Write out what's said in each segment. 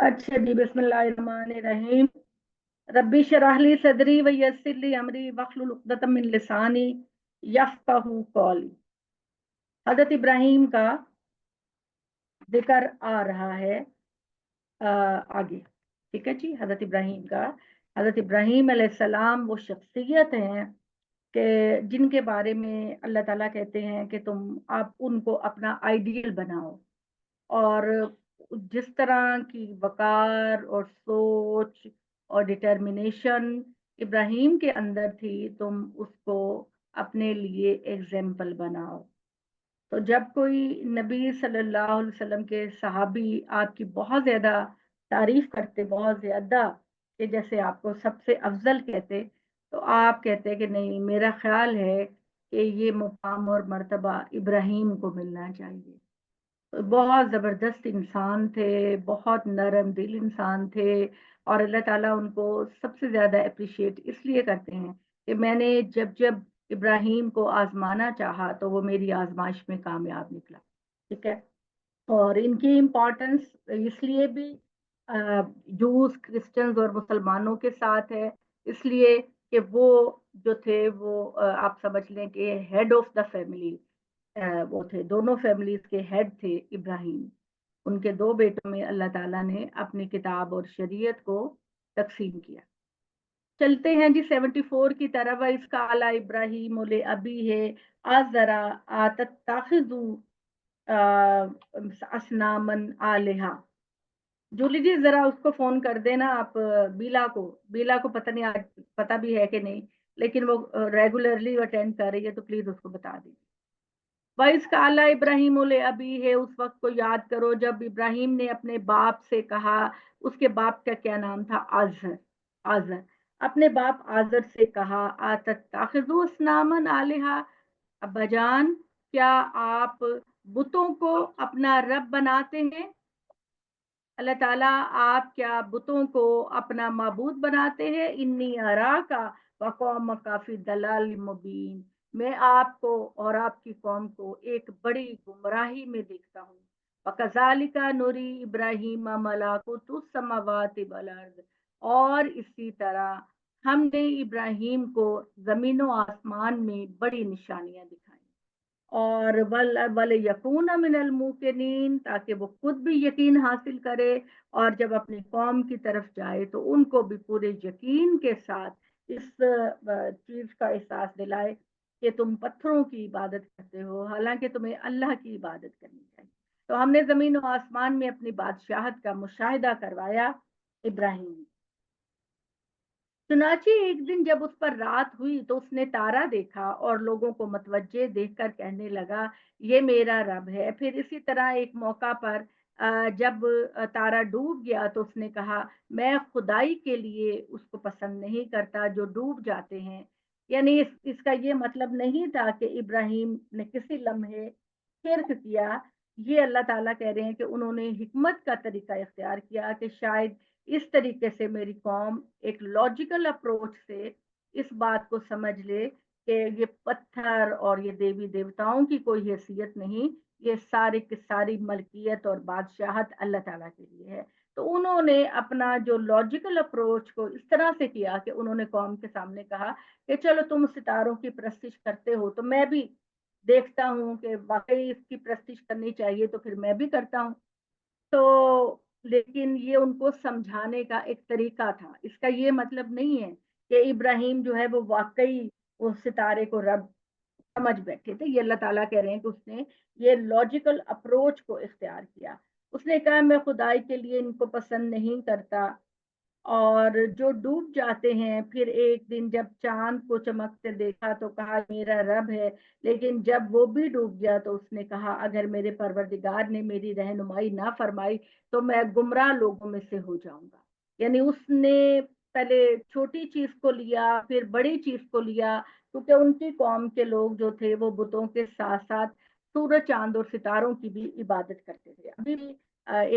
अच्छा जी, बिस्मिल्लाहिर्रहमानिर्रहीम। रब्बी शरह ली सदरी व यस्सिर ली अमरी वहलुल उक़दतम मिन लिसानी यफ़क़हू क़ौली। हज़रत इब्राहीम का जिक्र आ रहा है आगे। ठीक है जी, हज़रत इब्राहीम अलैहिस्सलाम वो शख्सियत हैं कि जिनके बारे में अल्लाह ताला कहते हैं कि आप उनको अपना आइडियल बनाओ, और जिस तरह की वकार और सोच और डिटर्मिनेशन इब्राहीम के अंदर थी, तुम उसको अपने लिए एग्जाम्पल बनाओ। तो जब कोई नबी सल्लल्लाहु अलैहि वसल्लम के सहाबी आपकी बहुत ज़्यादा तारीफ करते, बहुत ज़्यादा, कि जैसे आपको सबसे अफजल कहते, तो आप कहते कि नहीं, मेरा ख्याल है कि ये मुकाम और मर्तबा इब्राहीम को मिलना चाहिए। बहुत ज़बरदस्त इंसान थे, बहुत नरम दिल इंसान थे, और अल्लाह ताला उनको सबसे ज़्यादा अप्रिशिएट इसलिए करते हैं कि मैंने जब जब इब्राहीम को आजमाना चाहा तो वो मेरी आजमाइश में कामयाब निकला। ठीक है। और इनकी इम्पोर्टेंस इसलिए भी जूस, क्रिश्चियंस और मुसलमानों के साथ है, इसलिए कि वो जो थे वो आप समझ लें कि हेड ऑफ द फैमिली वो थे, दोनों फैमिलीज के हेड थे इब्राहिम। उनके दो बेटों में अल्लाह ताला ने अपनी किताब और शरीयत को तकसीम किया। चलते हैं जी 74 की तरफ। इसका आला इब्राहिम उले अभी है आज जरा आतत ताखिजू असनामन आलिहा। जूली जी, जरा उसको फोन कर देना आप, बीला को पता नहीं आज पता भी है कि नहीं, लेकिन वो रेगुलरली अटेंड कर रही है, तो प्लीज उसको बता दीजिए। वइस काला इब्राहिम उले अबी है, उस वक्त को याद करो जब इब्राहिम ने अपने बाप से कहा। उसके बाप का क्या नाम था? आजर। आजर। अपने बाप आजर से कहा, आतत्ताखिज़ू अस्नामन आलिहा, अब्बाजान, क्या आप बुतों को अपना रब बनाते हैं? अल्लाह ताला, आप क्या बुतों को अपना माबूद बनाते हैं? इन्नी अरा का वक़ौम काफी दलाल मुबीन, मैं आपको और आपकी कौम को एक बड़ी गुमराही में देखता हूँ। वकज़ालिका नूरी इब्राहीम मलाकुतुस समावाति वल अर्ज़, और इसी तरह हमने इब्राहीम को जमीन व आसमान में बड़ी निशानियां दिखाई, और वल वल यकून मिनल मुकिनीन, ताकि वो खुद भी यकीन हासिल करे, और जब अपनी कौम की तरफ जाए तो उनको भी पूरे यकीन के साथ इस चीज का एहसास दिलाए कि तुम पत्थरों की इबादत करते हो, हालांकि तुम्हें अल्लाह की इबादत करनी चाहिए। तो हमने जमीन और आसमान में अपनी बादशाहत का मुशाहिदा करवाया इब्राहिम। चुनाचे एक दिन जब उस पर रात हुई तो उसने तारा देखा और लोगों को मतवज्जे देखकर कहने लगा, ये मेरा रब है। फिर इसी तरह एक मौका पर जब तारा डूब गया तो उसने कहा, मैं खुदाई के लिए उसको पसंद नहीं करता जो डूब जाते हैं। यानी इसका ये मतलब नहीं था कि इब्राहिम ने किसी लम्हे शिर्क किया। ये अल्लाह ताला कह रहे हैं कि उन्होंने हिकमत का तरीका इख्तियार किया कि शायद इस तरीके से मेरी कौम एक लॉजिकल अप्रोच से इस बात को समझ ले कि ये पत्थर और ये देवी देवताओं की कोई हैसियत नहीं, ये सारी की सारी मलकियत और बादशाहत अल्लाह ताला के लिए है। तो उन्होंने अपना जो लॉजिकल अप्रोच को इस तरह से किया कि उन्होंने कौम के सामने कहा कि चलो तुम सितारों की प्रस्तिश करते हो तो मैं भी देखता हूँ कि वाकई इसकी प्रस्तिश करनी चाहिए, तो फिर मैं भी करता हूँ। तो लेकिन ये उनको समझाने का एक तरीका था। इसका ये मतलब नहीं है कि इब्राहिम जो है वो वाकई उस सितारे को रब समझ बैठे थे। ये अल्लाह ताला कह रहे हैं कि उसने ये लॉजिकल अप्रोच को इख्तियार किया। उसने कहा, मैं खुदाई के लिए इनको पसंद नहीं करता, और जो डूब जाते हैं। फिर एक दिन जब चांद को चमकते देखा तो कहा, मेरा रब है। लेकिन जब वो भी डूब गया तो उसने कहा, अगर मेरे परवरदिगार ने मेरी रहनुमाई ना फरमाई तो मैं गुमराह लोगों में से हो जाऊंगा। यानी उसने पहले छोटी चीज को लिया, फिर बड़ी चीज को लिया, क्योंकि उनकी कौम के लोग जो थे वो बुतों के साथ साथ सूरज, चांद और सितारों की भी इबादत करते थे। अभी भी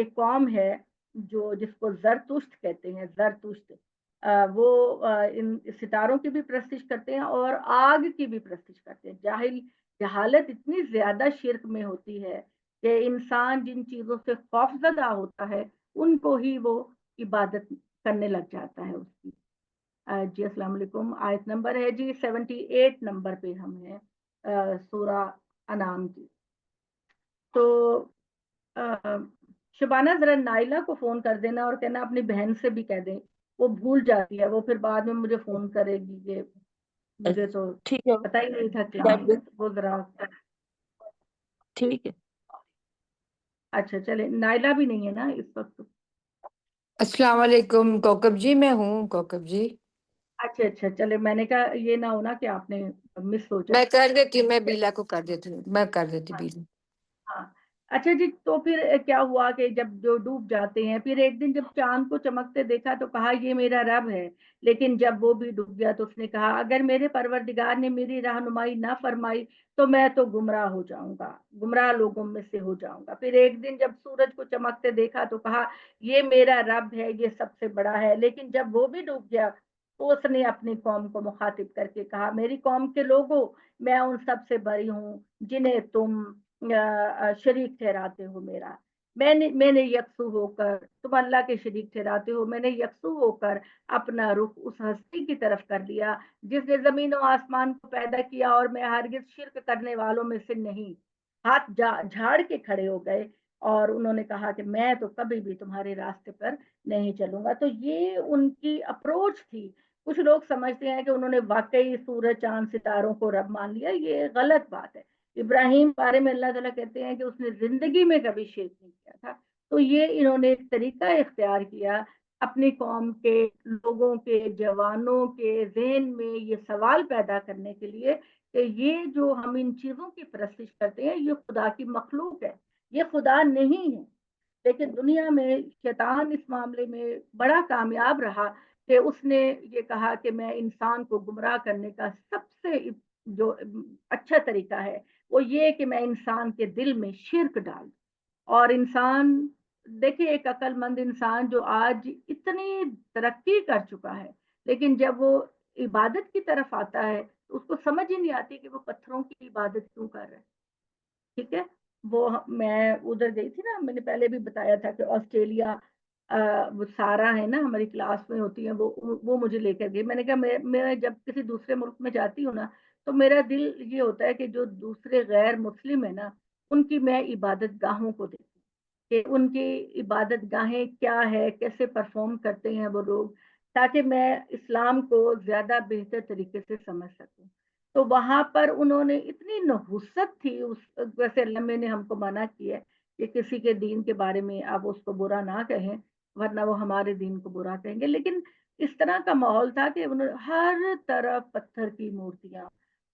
एक कौम है जो जिसको जरतुश्त कहते हैं, जरतुश्त, वो इन सितारों की भी प्रस्तिश करते हैं और आग की भी प्रस्तिश करते हैं। जहालत इतनी ज्यादा शिर्क में होती है کہ انسان جن چیزوں سے خوفزدہ ہوتا ہے ان کو ہی وہ عبادت کرنے لگ جاتا ہے اس کی۔ جی السلام علیکم، آیت نمبر ہے جی 78 نمبر پہ ہم ہیں سورہ انعام کی۔ تو شبانہ ذرا نائلہ کو فون کر دینا اور کہنا اپنی بہن سے بھی کہہ دیں، وہ بھول جاتی ہے، وہ پھر بعد میں مجھے فون کرے گی کہ مجھے تو ٹھیک ہے، پتہ ہی نہیں تھا کلاس میں، وہ ذرا ٹھیک ہے۔ اچھا چلے، نائلہ بھی نہیں ہے نا اس وقت؟ السلام علیکم کوکب جی، میں ہوں کوکب جی۔ اچھا اچھا چلے، میں نے کہا یہ نہ ہونا کہ آپ نے مس ہو میں جائے۔ کر دیتی ہوں، میں بیلا کو کر دیتی ہوں، میں کر دیتی بیلا۔ ہاں اچھا جی، تو پھر کیا ہوا کہ جب جو ڈوب جاتے ہیں، پھر ایک دن جب چاند کو چمکتے دیکھا تو کہا یہ میرا رب ہے، لیکن جب وہ بھی ڈوب گیا تو اس نے کہا اگر میرے پروردگار نے میری رہنمائی نہ فرمائی تو میں تو گمراہ ہو جاؤں گا، گمراہ لوگوں میں سے ہو جاؤں گا۔ پھر ایک دن جب سورج کو چمکتے دیکھا تو کہا یہ میرا رب ہے، یہ سب سے بڑا ہے، لیکن جب وہ بھی ڈوب گیا تو اس نے اپنی قوم کو مخاطب کر کے کہا میری قوم کے لوگوں، میں ان سب سے بری ہوں جنہیں تم شریک ٹھہراتے ہو میرا، میں نے یکسو ہو کر، تم اللہ کے شریک ٹھہراتے ہو، میں نے یکسو ہو کر اپنا رخ اس ہستی کی طرف کر لیا جس نے زمین و آسمان کو پیدا کیا، اور میں ہرگز شرک کرنے والوں میں سے نہیں۔ ہاتھ جھاڑ کے کھڑے ہو گئے اور انہوں نے کہا کہ میں تو کبھی بھی تمہارے راستے پر نہیں چلوں گا۔ تو یہ ان کی اپروچ تھی۔ کچھ لوگ سمجھتے ہیں کہ انہوں نے واقعی سورج چاند ستاروں کو رب مان لیا، یہ غلط بات ہے۔ ابراہیم بارے میں اللہ تعالیٰ کہتے ہیں کہ اس نے زندگی میں کبھی شرک نہیں کیا تھا۔ تو یہ انہوں نے ایک طریقہ اختیار کیا اپنی قوم کے لوگوں کے جوانوں کے ذہن میں یہ سوال پیدا کرنے کے لیے کہ یہ جو ہم ان چیزوں کی پرستش کرتے ہیں یہ خدا کی مخلوق ہے، یہ خدا نہیں ہے۔ لیکن دنیا میں شیطان اس معاملے میں بڑا کامیاب رہا کہ اس نے یہ کہا کہ میں انسان کو گمراہ کرنے کا سب سے جو اچھا طریقہ ہے وہ یہ کہ میں انسان کے دل میں شرک ڈال، اور انسان دیکھیں ایک عقل مند انسان جو آج اتنی ترقی کر چکا ہے لیکن جب وہ عبادت کی طرف آتا ہے تو اس کو سمجھ ہی نہیں آتی کہ وہ پتھروں کی عبادت کیوں کر رہا ہے۔ ٹھیک ہے، وہ میں ادھر گئی تھی نا، میں نے پہلے بھی بتایا تھا کہ آسٹریلیا وہ سارا ہے نا ہماری کلاس میں ہوتی ہیں، وہ مجھے لے کر گئی۔ میں نے کہا میں جب کسی دوسرے ملک میں جاتی ہوں نا تو میرا دل یہ ہوتا ہے کہ جو دوسرے غیر مسلم ہے نا ان کی میں عبادت گاہوں کو دیکھوں کہ ان کی عبادت گاہیں کیا ہے، کیسے پرفارم کرتے ہیں وہ لوگ، تاکہ میں اسلام کو زیادہ بہتر طریقے سے سمجھ سکوں۔ تو وہاں پر انہوں نے اتنی نحوست تھی، ویسے اللہ نے ہم کو منع کیا ہے کہ کسی کے دین کے بارے میں آپ اس کو برا نہ کہیں ورنہ وہ ہمارے دین کو برا کہیں گے، لیکن اس طرح کا ماحول تھا کہ ہر طرف پتھر کی مورتیاں،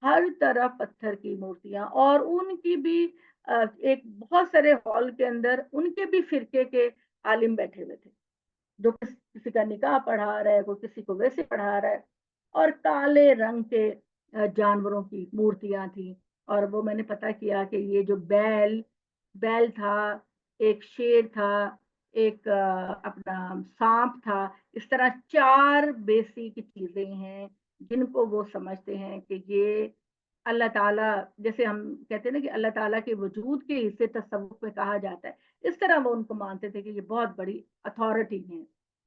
ہر طرف پتھر کی مورتیاں، اور ان کی بھی ایک بہت سارے ہال کے اندر ان کے بھی فرقے کے عالم بیٹھے ہوئے تھے، جو کسی کا نکاح پڑھا رہا ہے، کوئی کسی کو ویسے پڑھا رہا ہے، اور کالے رنگ کے جانوروں کی مورتیاں تھیں۔ اور وہ میں نے پتا کیا کہ یہ جو بیل تھا، ایک شیر تھا، ایک اپنا سانپ تھا، اس طرح 4 بیسک چیزیں ہیں جن کو وہ سمجھتے ہیں کہ یہ اللہ تعالیٰ، جیسے ہم کہتے ہیں نا کہ اللہ تعالیٰ کے وجود کے حصے تصوف میں کہا جاتا ہے، اس طرح وہ ان کو مانتے تھے کہ یہ بہت بڑی اتھارٹی ہیں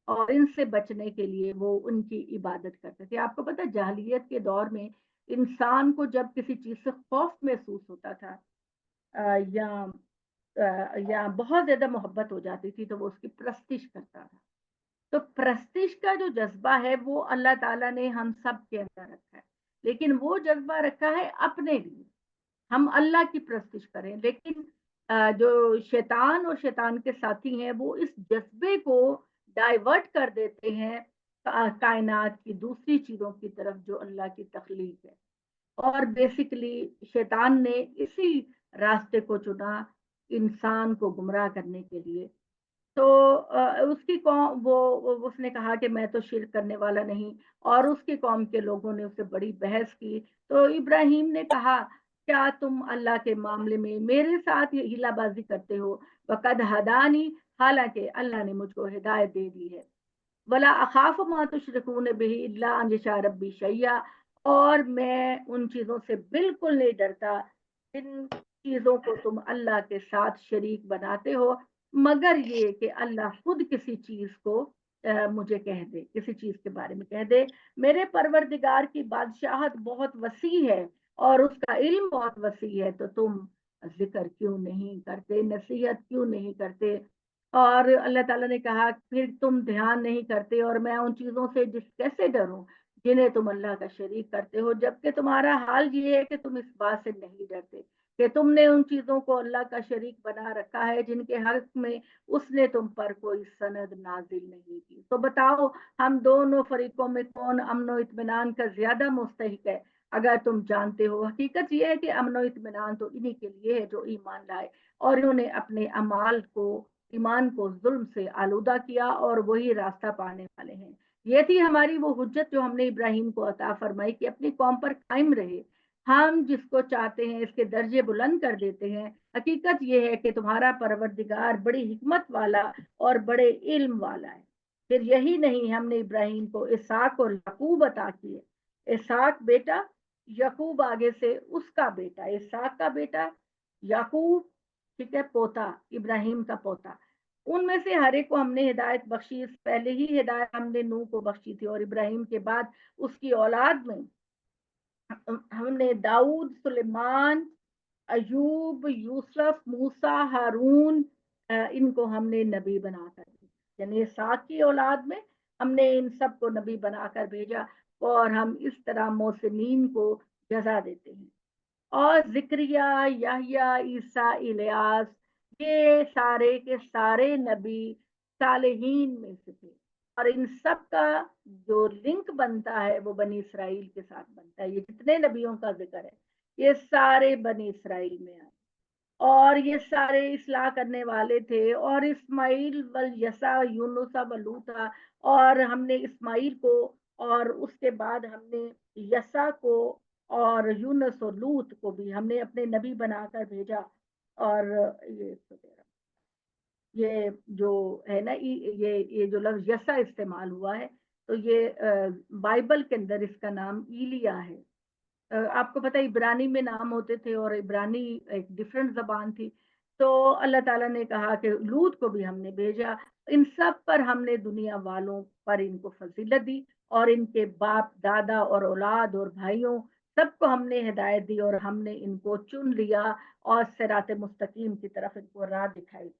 اور ان سے بچنے کے لیے وہ ان کی عبادت کرتے تھے۔ آپ کو پتہ جاہلیت کے دور میں انسان کو جب کسی چیز سے خوف محسوس ہوتا تھا یا بہت زیادہ محبت ہو جاتی تھی تو وہ اس کی پرستش کرتا تھا۔ تو پرستش کا جو جذبہ ہے وہ اللہ تعالیٰ نے ہم سب کے اندر رکھا ہے، لیکن وہ جذبہ رکھا ہے اپنے لیے، ہم اللہ کی پرستش کریں، لیکن جو شیطان اور شیطان کے ساتھی ہیں وہ اس جذبے کو ڈائیورٹ کر دیتے ہیں کائنات کی دوسری چیزوں کی طرف جو اللہ کی تخلیق ہے، اور بیسیکلی شیطان نے اسی راستے کو چنا انسان کو گمراہ کرنے کے لیے۔ تو اس کی قوم اس نے کہا کہ میں تو شرک کرنے والا نہیں، اور اس کی قوم کے لوگوں نے اس سے بڑی بحث کی۔ تو ابراہیم نے کہا کیا تم اللہ کے معاملے میں میرے ساتھ یہ ہیلا بازی کرتے ہو؟ وقد ہدانی، حالانکہ اللہ نے مجھ کو ہدایت دے دی ہے۔ ولا اخاف ما تشرکون به الا ان یشاء ربی شیئا، اور میں ان چیزوں سے بالکل نہیں ڈرتا جن चीजों को तुम अल्लाह के साथ शरीक बनाते हो, मगर ये कि अल्लाह खुद किसी चीज को मुझे कह दे, किसी चीज के बारे में कह दे। मेरे परवरदिगार की बादशाहत बहुत वसी है और उसका इल्म बहुत वसी है, तो तुम जिक्र क्यों नहीं करते, नसीहत क्यों नहीं करते? और अल्लाह ताला ने कहा फिर तुम ध्यान नहीं करते और मैं उन चीजों से जिस कैसे डरूं जिन्हें तुम अल्लाह का शरीक करते हो, जबकि तुम्हारा हाल ये है कि तुम इस बात से नहीं डरते कि तुमने उन चीजों को अल्लाह का शरीक बना रखा है जिनके हक में उसने तुम पर कोई सनद नाजिल नहीं की। तो बताओ, हम दोनों फरीकों में कौन अमन व इत्मीनान का ज्यादा मुस्तहिक है? अगर तुम जानते हो, हकीकत यह है कि अमन व इत्मीनान तो इन्हीं के लिए है जो ईमान लाए और इन्होंने अपने अमाल को, ईमान को जुल्म से आलूदा किया, और वही रास्ता पाने वाले हैं। ये थी हमारी वो हुज्जत जो हमने इब्राहिम को अता फरमाई कि अपनी कौम पर कायम रहे। हम जिसको चाहते हैं इसके दर्जे बुलंद कर देते हैं। हकीकत यह है कि तुम्हारा परवरदिगार बड़ी हिकमत वाला और बड़े इल्म वाला है। फिर यही नहीं, हमने इब्राहिम को इसहाक और याकूब अता किए। इसहाक बेटा, याकूब आगे से उसका बेटा, इसहाक का बेटा याकूब, ठीक है, पोता, इब्राहिम का पोता। उनमें से हर एक को हमने हिदायत बख्शी। इस पहले ही हिदायत हमने नूह को बख्शी थी, और इब्राहिम के बाद उसकी औलाद में हमने दाऊद, सुलेमान, अयूब, यूसुफ, मूसा, हारून, इनको हमने नबी बनाकर भेजा। यानी सात की औलाद में हमने इन सब को नबी बनाकर भेजा, और हम इस तरह मोहसिनीन को जजा देते हैं। और जिक्रिया, याहिया, ईसा, इलियास, ये सारे के सारे नबी सालेहीन में से थे। और इन सब का जो लिंक बनता है वो बनी इसराइल के साथ बनता है। ये जितने नबियों का जिक्र है ये सारे बनी इसराइल में आए, और ये सारे इसलाह करने वाले थे। और इस्माइल वल यसा, यूनुसा व लूता, और हमने इस्माइल को और उसके बाद हमने यसा को और यूनुस और लूत को भी हमने अपने नबी बनाकर भेजा। और ये ये जो है ना, ये जो लफ्ज यसा इस्तेमाल हुआ है, तो ये बाइबल के अंदर इसका नाम ईलिया है। आपको पता है इब्रानी में नाम होते थे और इब्रानी एक डिफरेंट जबान थी। तो अल्लाह ताला ने कहा कि लूत को भी हमने भेजा। इन सब पर हमने दुनिया वालों पर इनको फजीलत दी, और इनके बाप, दादा और औलाद और भाइयों सबको हमने हिदायत दी, और हमने इनको चुन लिया और सिरात मुस्तकीम की तरफ इनको राह दिखाई।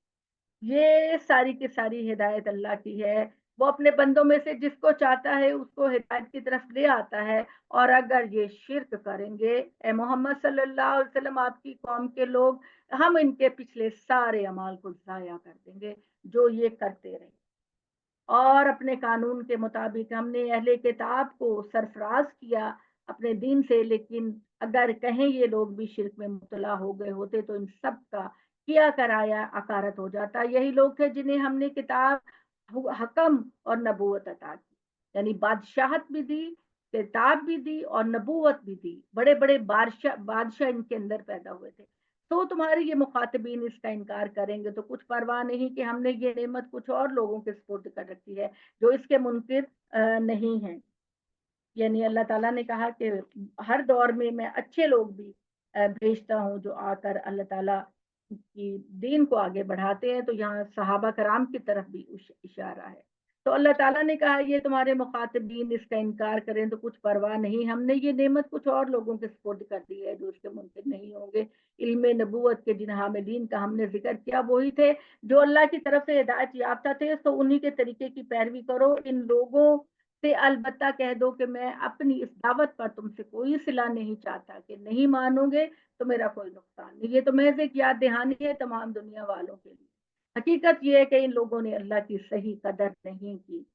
ये सारी की सारी हिदायत अल्लाह की है। वो अपने बंदों में से जिसको चाहता है उसको हिदायत की तरफ ले आता है। और अगर ये शिरक करेंगे, ए मोहम्मद सल्लल्लाहु अलैहि वसल्लम, आपकी कौम के लोग, हम इनके पिछले सारे अमाल को जाया कर देंगे जो ये करते रहे। और अपने कानून के मुताबिक हमने अहले किताब को सरफराज किया अपने दीन से। लेकिन अगर कहें ये लोग भी शिरक में मुब्तला हो गए होते तो इन सब का किया कराया अकारत हो जाता। यही लोग थे जिन्हें हमने किताब, हकम और नबूवत अता की, यानी बादशाहत भी दी, किताब भी दी और नबूवत भी दी। बड़े बड़े बादशाह बादशाह इनके अंदर पैदा हुए थे। तो तुम्हारे ये मुखातबीन इसका इनकार करेंगे तो कुछ परवाह नहीं कि हमने ये नेमत कुछ और लोगों के स्पुर्द कर रखी है जो इसके मुनकिर नहीं है। यानी अल्लाह ताला ने कहा कि हर दौर में मैं अच्छे लोग भी भेजता हूँ जो आकर अल्लाह ताला की दीन को आगे बढ़ाते हैं। तो यहाँ सहाबा कराम की तरफ भी इशारा है। तो अल्लाह ताला ने कहा ये तुम्हारे मुखातिबीन इसका इनकार करें तो कुछ परवाह नहीं, हमने ये नेमत कुछ और लोगों के स्पुर्द कर दी है जो इसके मुनकिर नहीं होंगे। इल्म नबूवत के जिन हामिलीन का हमने जिक्र किया वही थे जो अल्लाह की तरफ से हिदायत याफ्ता थे। तो उन्हीं के तरीके की पैरवी करो। इन लोगों से अलबत्ता कह दो कि मैं अपनी इस दावत पर तुमसे कोई सिला नहीं चाहता, कि नहीं मानोगे तो मेरा कोई नुकसान नहीं। ये तो महज एक याद दहानी है तमाम दुनिया वालों के लिए। हकीकत ये है कि इन लोगों ने अल्लाह की सही कदर नहीं की।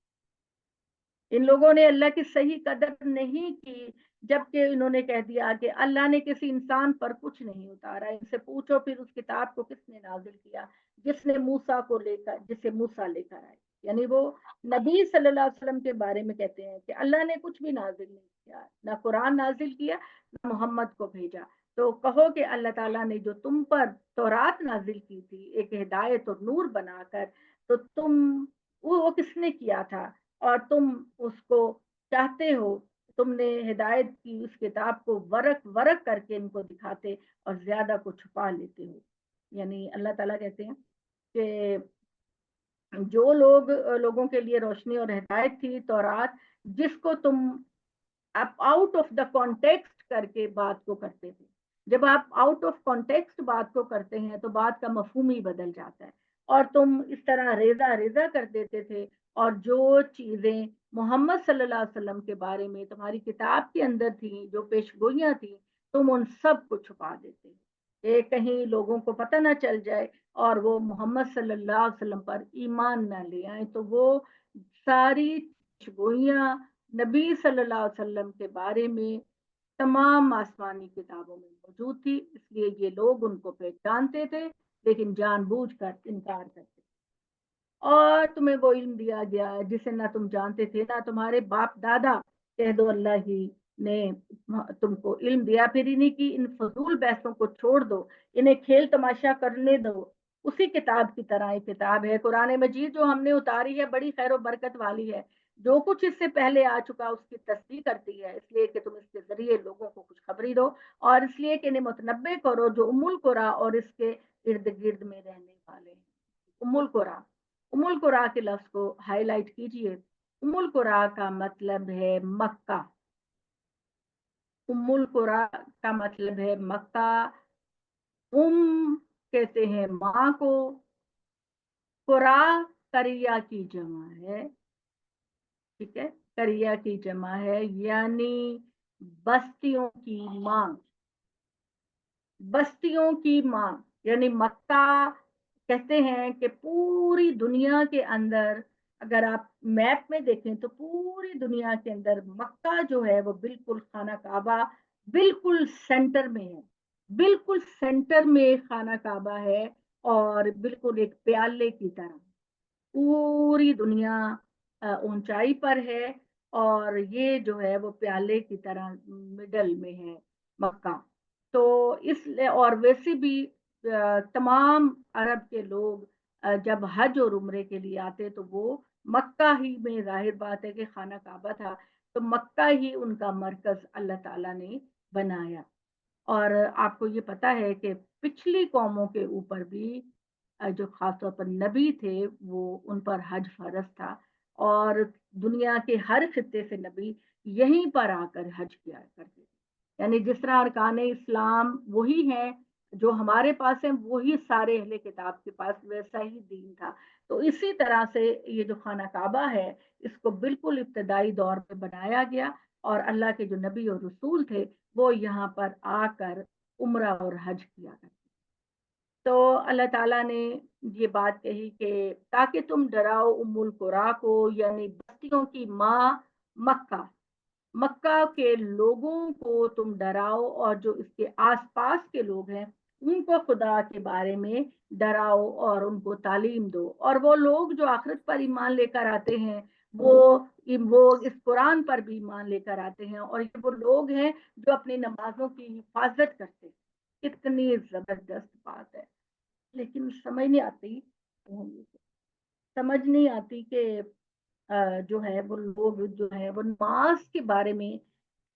इन लोगों ने अल्लाह की सही कदर नहीं की, जबकि इन्होंने कह दिया कि अल्लाह ने किसी इंसान पर कुछ नहीं उतारा। इनसे पूछो फिर उस किताब को किसने नाजिल किया जिसने मूसा को लेकर, जिसे मूसा लेकर आए। यानी वो नबी सल्लल्लाहु अलैहि वसल्लम के बारे में कहते हैं कि अल्लाह ने कुछ भी नाजिल नहीं किया, ना कुरान नाजिल किया, ना मोहम्मद को भेजा। तो कहो कि अल्लाह ताला ने जो तुम पर तौरात नाजिल की थी एक हिदायत और नूर बनाकर, तो तुम वो किसने किया था और तुम उसको चाहते हो تم نے ہدایت کی اس کتاب کو ورق ورق کر کے ان کو دکھاتے اور زیادہ کو چھپا لیتے ہو. یعنی اللہ تعالیٰ کہتے ہیں کہ جو لوگوں کے لیے روشنی اور ہدایت تھی تورات، جس کو تم آپ آؤٹ آف دا کانٹیکسٹ کر کے بات کو کرتے تھے. جب آپ آؤٹ آف کانٹیکسٹ بات کو کرتے ہیں تو بات کا مفہوم ہی بدل جاتا ہے، اور تم اس طرح ریزہ ریزہ کر دیتے تھے، اور جو چیزیں محمد صلی اللہ علیہ وسلم کے بارے میں تمہاری کتاب کے اندر تھیں، جو پیش گوئیاں تھیں، تم ان سب کو چھپا دیتے کہ کہیں لوگوں کو پتہ نہ چل جائے اور وہ محمد صلی اللہ علیہ وسلم پر ایمان نہ لے آئیں. تو وہ ساری پیش گوئیاں نبی صلی اللہ علیہ وسلم کے بارے میں تمام آسمانی کتابوں میں موجود تھی، اس لیے یہ لوگ ان کو پہچانتے تھے لیکن جان بوجھ کر انکار کرتے. اور تمہیں وہ علم دیا گیا جسے نہ تم جانتے تھے نہ تمہارے باپ دادا. کہہ دو اللہ ہی نے تم کو علم دیا. پھر انہیں کی ان فضول بحثوں کو چھوڑ دو، انہیں کھیل تماشا کرنے دو. اسی کتاب کی طرح ایک کتاب ہے قرآن مجید جو ہم نے اتاری ہے، بڑی خیر و برکت والی ہے. جو کچھ اس سے پہلے آ چکا اس کی تصدیق کرتی ہے، اس لیے کہ تم اس کے ذریعے لوگوں کو کچھ خبری دو، اور اس لیے کہ انہیں متنبع کرو جو ام القرا اور اس کے ارد گرد میں رہنے والے ہیں. ام القرا، ام القرا کے لفظ کو ہائی لائٹ کیجئے. ام القرا کا مطلب ہے مکہ. ام القرا کا مطلب ہے مکہ. ام کہتے ہیں ماں کو. قرا کریا کی جمع ہے. ٹھیک ہے، کریا کی جمع ہے، یعنی بستیوں کی ماں. بستیوں کی ماں یعنی مکہ. کہتے ہیں کہ پوری دنیا کے اندر اگر آپ میپ میں دیکھیں تو پوری دنیا کے اندر مکہ جو ہے وہ بالکل خانہ کعبہ بالکل سینٹر میں ہے. بالکل سینٹر میں خانہ کعبہ ہے، اور بالکل ایک پیالے کی طرح پوری دنیا اونچائی پر ہے، اور یہ جو ہے وہ پیالے کی طرح مڈل میں ہے مکہ. تو اس اور ویسے بھی تمام عرب کے لوگ جب حج اور عمرے کے لیے آتے تو وہ مکہ ہی میں، ظاہر بات ہے کہ خانہ کعبہ تھا تو مکہ ہی ان کا مرکز اللہ تعالیٰ نے بنایا. اور آپ کو یہ پتا ہے کہ پچھلی قوموں کے اوپر بھی جو خاص طور پر نبی تھے وہ ان پر حج فرض تھا، اور دنیا کے ہر خطے سے نبی یہیں پر آ کر حج کیا کرتے تھے. یعنی جس طرح ارکان اسلام وہی ہیں جو ہمارے پاس ہیں، وہی سارے اہل کتاب کے پاس ویسا ہی دین تھا. تو اسی طرح سے یہ جو خانہ کعبہ ہے اس کو بالکل ابتدائی دور میں بنایا گیا، اور اللہ کے جو نبی اور رسول تھے وہ یہاں پر آ کر عمرہ اور حج کیا کرتے. تو اللہ تعالیٰ نے یہ بات کہی کہ تاکہ تم ڈراؤ ام القرا کو، یعنی بستیوں کی ماں مکہ. مکہ کے لوگوں کو تم ڈراؤ، اور جو اس کے آس پاس کے لوگ ہیں ان کو خدا کے بارے میں ڈراؤ اور ان کو تعلیم دو. اور وہ لوگ جو آخرت پر ایمان لے کر آتے ہیں وہ اس قرآن پر بھی ایمان لے کر آتے ہیں، اور یہ وہ لوگ ہیں جو اپنی نمازوں کی حفاظت کرتے ہیں. کتنی زبردست بات ہے، لیکن سمجھ نہیں آتی کہ جو ہے وہ لوگ جو ہے وہ نماز کے بارے میں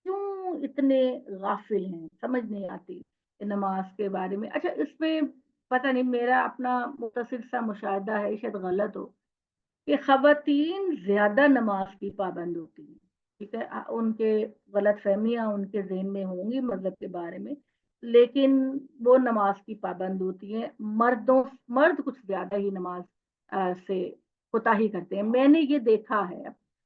کیوں اتنے غافل ہیں. سمجھ نہیں آتی کہ نماز کے بارے میں. اچھا، اس میں پتہ نہیں، میرا اپنا مختصر سا مشاہدہ ہے، شاید غلط ہو، کہ خواتین زیادہ نماز کی پابند ہوتی ہیں. ٹھیک ہے، ان کے غلط فہمیاں ان کے ذہن میں ہوں گی مذہب کے بارے میں، لیکن وہ نماز کی پابند ہوتی ہیں. مرد کچھ زیادہ ہی نماز سے کوتاہی کرتے ہیں. میں نے یہ دیکھا ہے،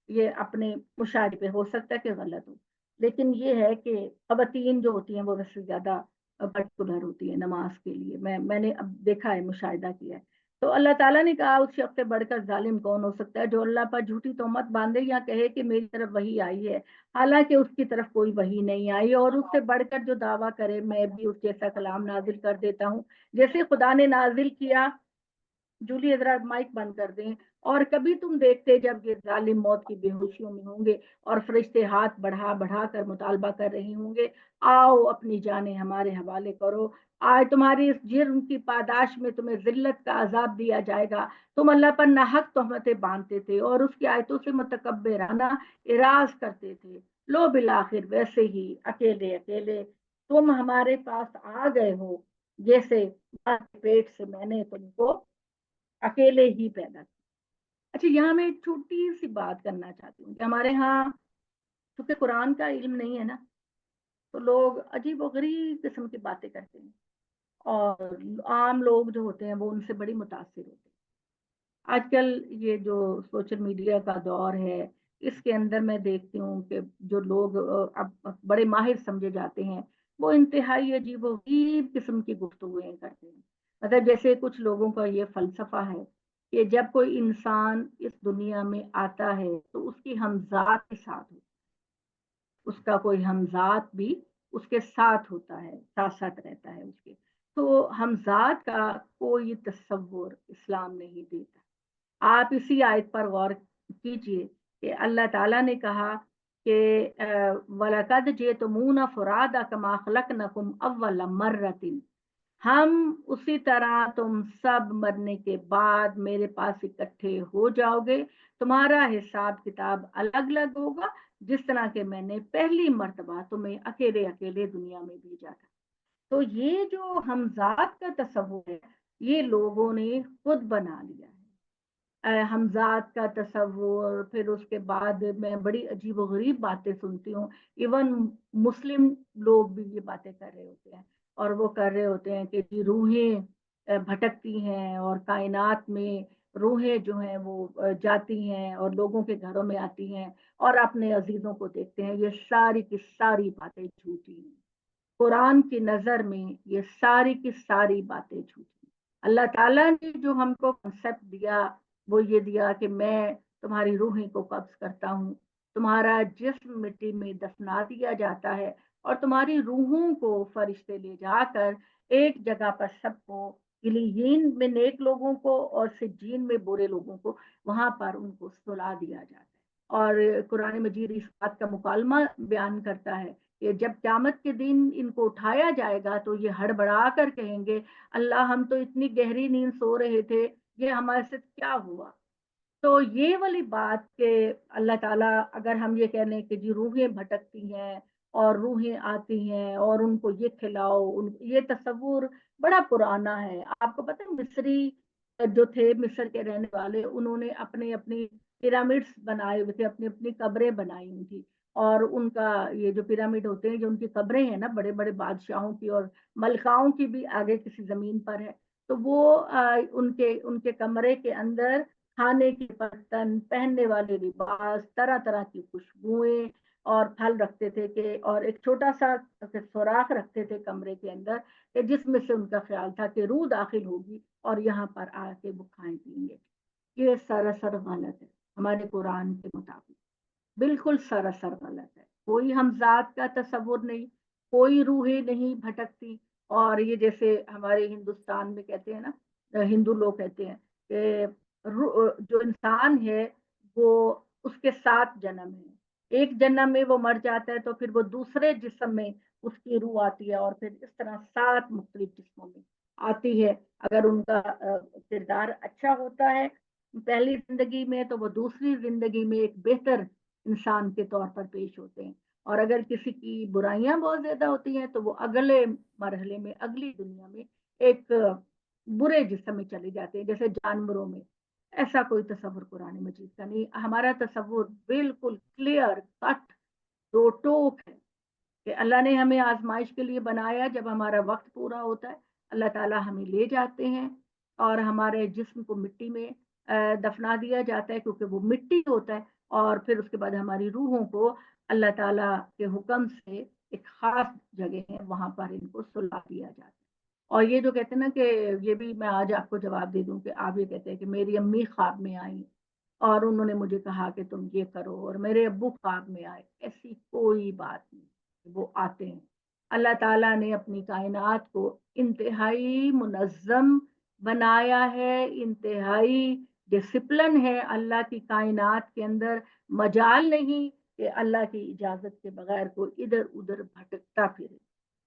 یہ اپنے مشاہدے پہ، ہو سکتا ہے کہ غلط ہو، لیکن یہ ہے کہ خواتین جو ہوتی ہیں وہ ویسے زیادہ پرٹیکولر ہوتی ہیں نماز کے لیے. میں نے اب دیکھا ہے، مشاہدہ کیا ہے. تو اللہ تعالیٰ نے کہا اس شخص سے بڑھ کر ظالم کون ہو سکتا ہے جو اللہ پر جھوٹی تہمت باندھے یا کہے کہ میری طرف وحی آئی ہے حالانکہ اس کی طرف کوئی وحی نہیں آئی، اور اس سے بڑھ کر جو دعویٰ کرے میں بھی اس جیسا کلام نازل کر دیتا ہوں جیسے خدا نے نازل کیا. جولی حضرات مائک بند کر دیں. اور کبھی تم دیکھتے جب یہ ظالم موت کی بے ہوشیوں میں ہوں گے اور فرشتے ہاتھ بڑھا بڑھا کر مطالبہ کر رہے ہوں گے، آؤ اپنی جانیں ہمارے حوالے کرو، آج تمہاری اس جرم کی پاداش میں تمہیں ذلت کا عذاب دیا جائے گا. تم اللہ پر ناحق تہمتیں باندھتے تھے اور اس کی آیتوں سے متکبرانہ اعراض کرتے تھے. लो बिलाखिर वैसे ही अकेले अकेले तुम हमारे पास आ गए हो, जैसे माँ के पेट से मैंने तुमको अकेले ही पैदा किया। अच्छा, यहाँ मैं एक छोटी सी बात करना चाहती हूँ कि हमारे यहाँ चूंकि कुरान का इल्म नहीं है ना, तो लोग अजीब व गरीब किस्म की बातें करते हैं, और आम लोग जो होते हैं वो उनसे बड़ी मुतासिर होते हैं। आजकल ये जो सोशल मीडिया का दौर है, इसके अंदर मैं देखती हूँ कि जो लोग अब बड़े माहिर समझे जाते हैं, वो इंतहाई अजीबोगरीब किस्म की गुफ्तगूएं करते हैं। मतलब जैसे कुछ लोगों का ये फलसफा है कि जब कोई इंसान इस दुनिया में आता है तो उसकी हमजात के साथ हो, उसका कोई हमजात भी उसके साथ होता है, साथ साथ रहता है उसके। तो हमजात का कोई तस्वुर इस्लाम नहीं देता। आप इसी आयत पर गौर कीजिए कि अल्लाह ताला ने कहा कि वलकद जेतमूना फुरादा कमा खलकनकुम अव्वल मर्रतिन, हम उसी तरह तुम सब मरने के बाद मेरे पास इकट्ठे हो जाओगे, तुम्हारा हिसाब किताब अलग अलग होगा, जिस तरह के मैंने पहली मर्तबा तुम्हें अकेले अकेले दुनिया में भेजा था। तो ये जो हमजात का तस्वुर है, ये लोगों ने खुद बना लिया है। हमजात का तस्वुर, फिर उसके बाद मैं बड़ी अजीब व गरीब बातें सुनती हूँ। इवन मुस्लिम लोग भी ये बातें कर रहे होते हैं, और वो कर रहे होते हैं कि जी रूहें भटकती हैं, और कायनात में रूहें जो हैं वो जाती हैं और लोगों के घरों में आती हैं और अपने अजीजों को देखते हैं। ये सारी की सारी बातें झूठी हैं। कुरान की नजर में ये सारी की सारी बातें झूठी। अल्लाह ताला ने जो हमको कंसेप्ट दिया, वो ये दिया कि मैं तुम्हारी रूहें को कब्ज करता हूँ, तुम्हारा जिस्म मिट्टी में दफना दिया जाता है, और तुम्हारी रूहों को फरिश्ते ले जाकर एक जगह पर सबको, इलीयीन में नेक लोगों को और सिज्जीन में बुरे लोगों को, वहां पर उनको सुला दिया जाता है। और कुरान मजीद इस बात का मुकालमा बयान करता है कि जब क़यामत के दिन इनको उठाया जाएगा तो ये हड़बड़ा कर कहेंगे, अल्लाह हम तो इतनी गहरी नींद सो रहे थे, ये हमारे साथ क्या हुआ। तो ये वाली बात के अल्लाह ताला, अगर हम ये कह लें कि जी रूहें भटकती हैं और रूहें आती हैं और उनको ये खिलाओ, ये तस्वुर बड़ा पुराना है। आपको पता है मिस्री जो थे, मिस्र के रहने वाले, उन्होंने अपने अपनी पिरामिड्स बनाए हुए थे, अपनी अपनी कब्रें बनाई हुई थी। और उनका ये जो पिरामिड होते हैं, जो उनकी कब्रें हैं ना, बड़े बड़े बादशाहों की और मलकाओं की भी आगे किसी जमीन पर है। तो वो उनके उनके कमरे के अंदर खाने के बर्तन, पहनने वाले लिबास, तरह तरह की खुशबुएं और फल रखते थे कि, और एक छोटा सा सुराख रखते थे कमरे के अंदर कि जिसमें से उनका ख्याल था कि रूह दाखिल होगी और यहाँ पर आके वो खाएं पिएंगे। ये सरासर गलत है हमारे कुरान के मुताबिक, बिल्कुल सरासर गलत है। कोई हमजात का तस्वुर नहीं, कोई रूहें नहीं भटकती। और ये जैसे हमारे हिंदुस्तान में कहते हैं ना, हिंदू लोग कहते हैं कि जो इंसान है वो, उसके 7 जन्म है, एक जन्म में वो मर जाता है तो फिर वो दूसरे जिस्म में उसकी रूह आती है, और फिर इस तरह 7 मुख्तलिफ जिस्मों में आती है। अगर उनका किरदार अच्छा होता है पहली जिंदगी में, तो वो दूसरी जिंदगी में एक बेहतर इंसान के तौर पर पेश होते हैं। और अगर किसी की बुराइयां बहुत ज्यादा होती हैं तो वो अगले मरहले में, अगली दुनिया में एक बुरे जिस्म में चले जाते हैं, जैसे जानवरों में। ऐसा कोई तस्वुर कुरान मजीद का नहीं। हमारा तस्वुर बिल्कुल क्लियर कट, दो टोक है कि अल्लाह ने हमें आजमाइश के लिए बनाया। जब हमारा वक्त पूरा होता है, अल्लाह ताला हमें ले जाते हैं और हमारे जिस्म को मिट्टी में दफना दिया जाता है, क्योंकि वो मिट्टी होता है। और फिर उसके बाद हमारी रूहों को अल्लाह ताला के हुक्म से एक खास जगह है, वहां पर इनको सुला दिया जाता है। और ये जो कहते हैं ना कि, ये भी मैं आज आपको जवाब दे दूं कि आप ये कहते हैं कि मेरी अम्मी ख्वाब में आई और उन्होंने मुझे कहा कि तुम ये करो, और मेरे अब्बू ख्वाब में आए, ऐसी कोई बात नहीं। वो आते हैं। अल्लाह ताला ने अपनी कायनात को इंतहाई मुनज़्ज़म बनाया है, इंतहाई डिसिप्लिन है अल्लाह की कायनात के अंदर। मजाल नहीं कि अल्लाह की इजाजत के बगैर कोई इधर उधर भटकता फिरे।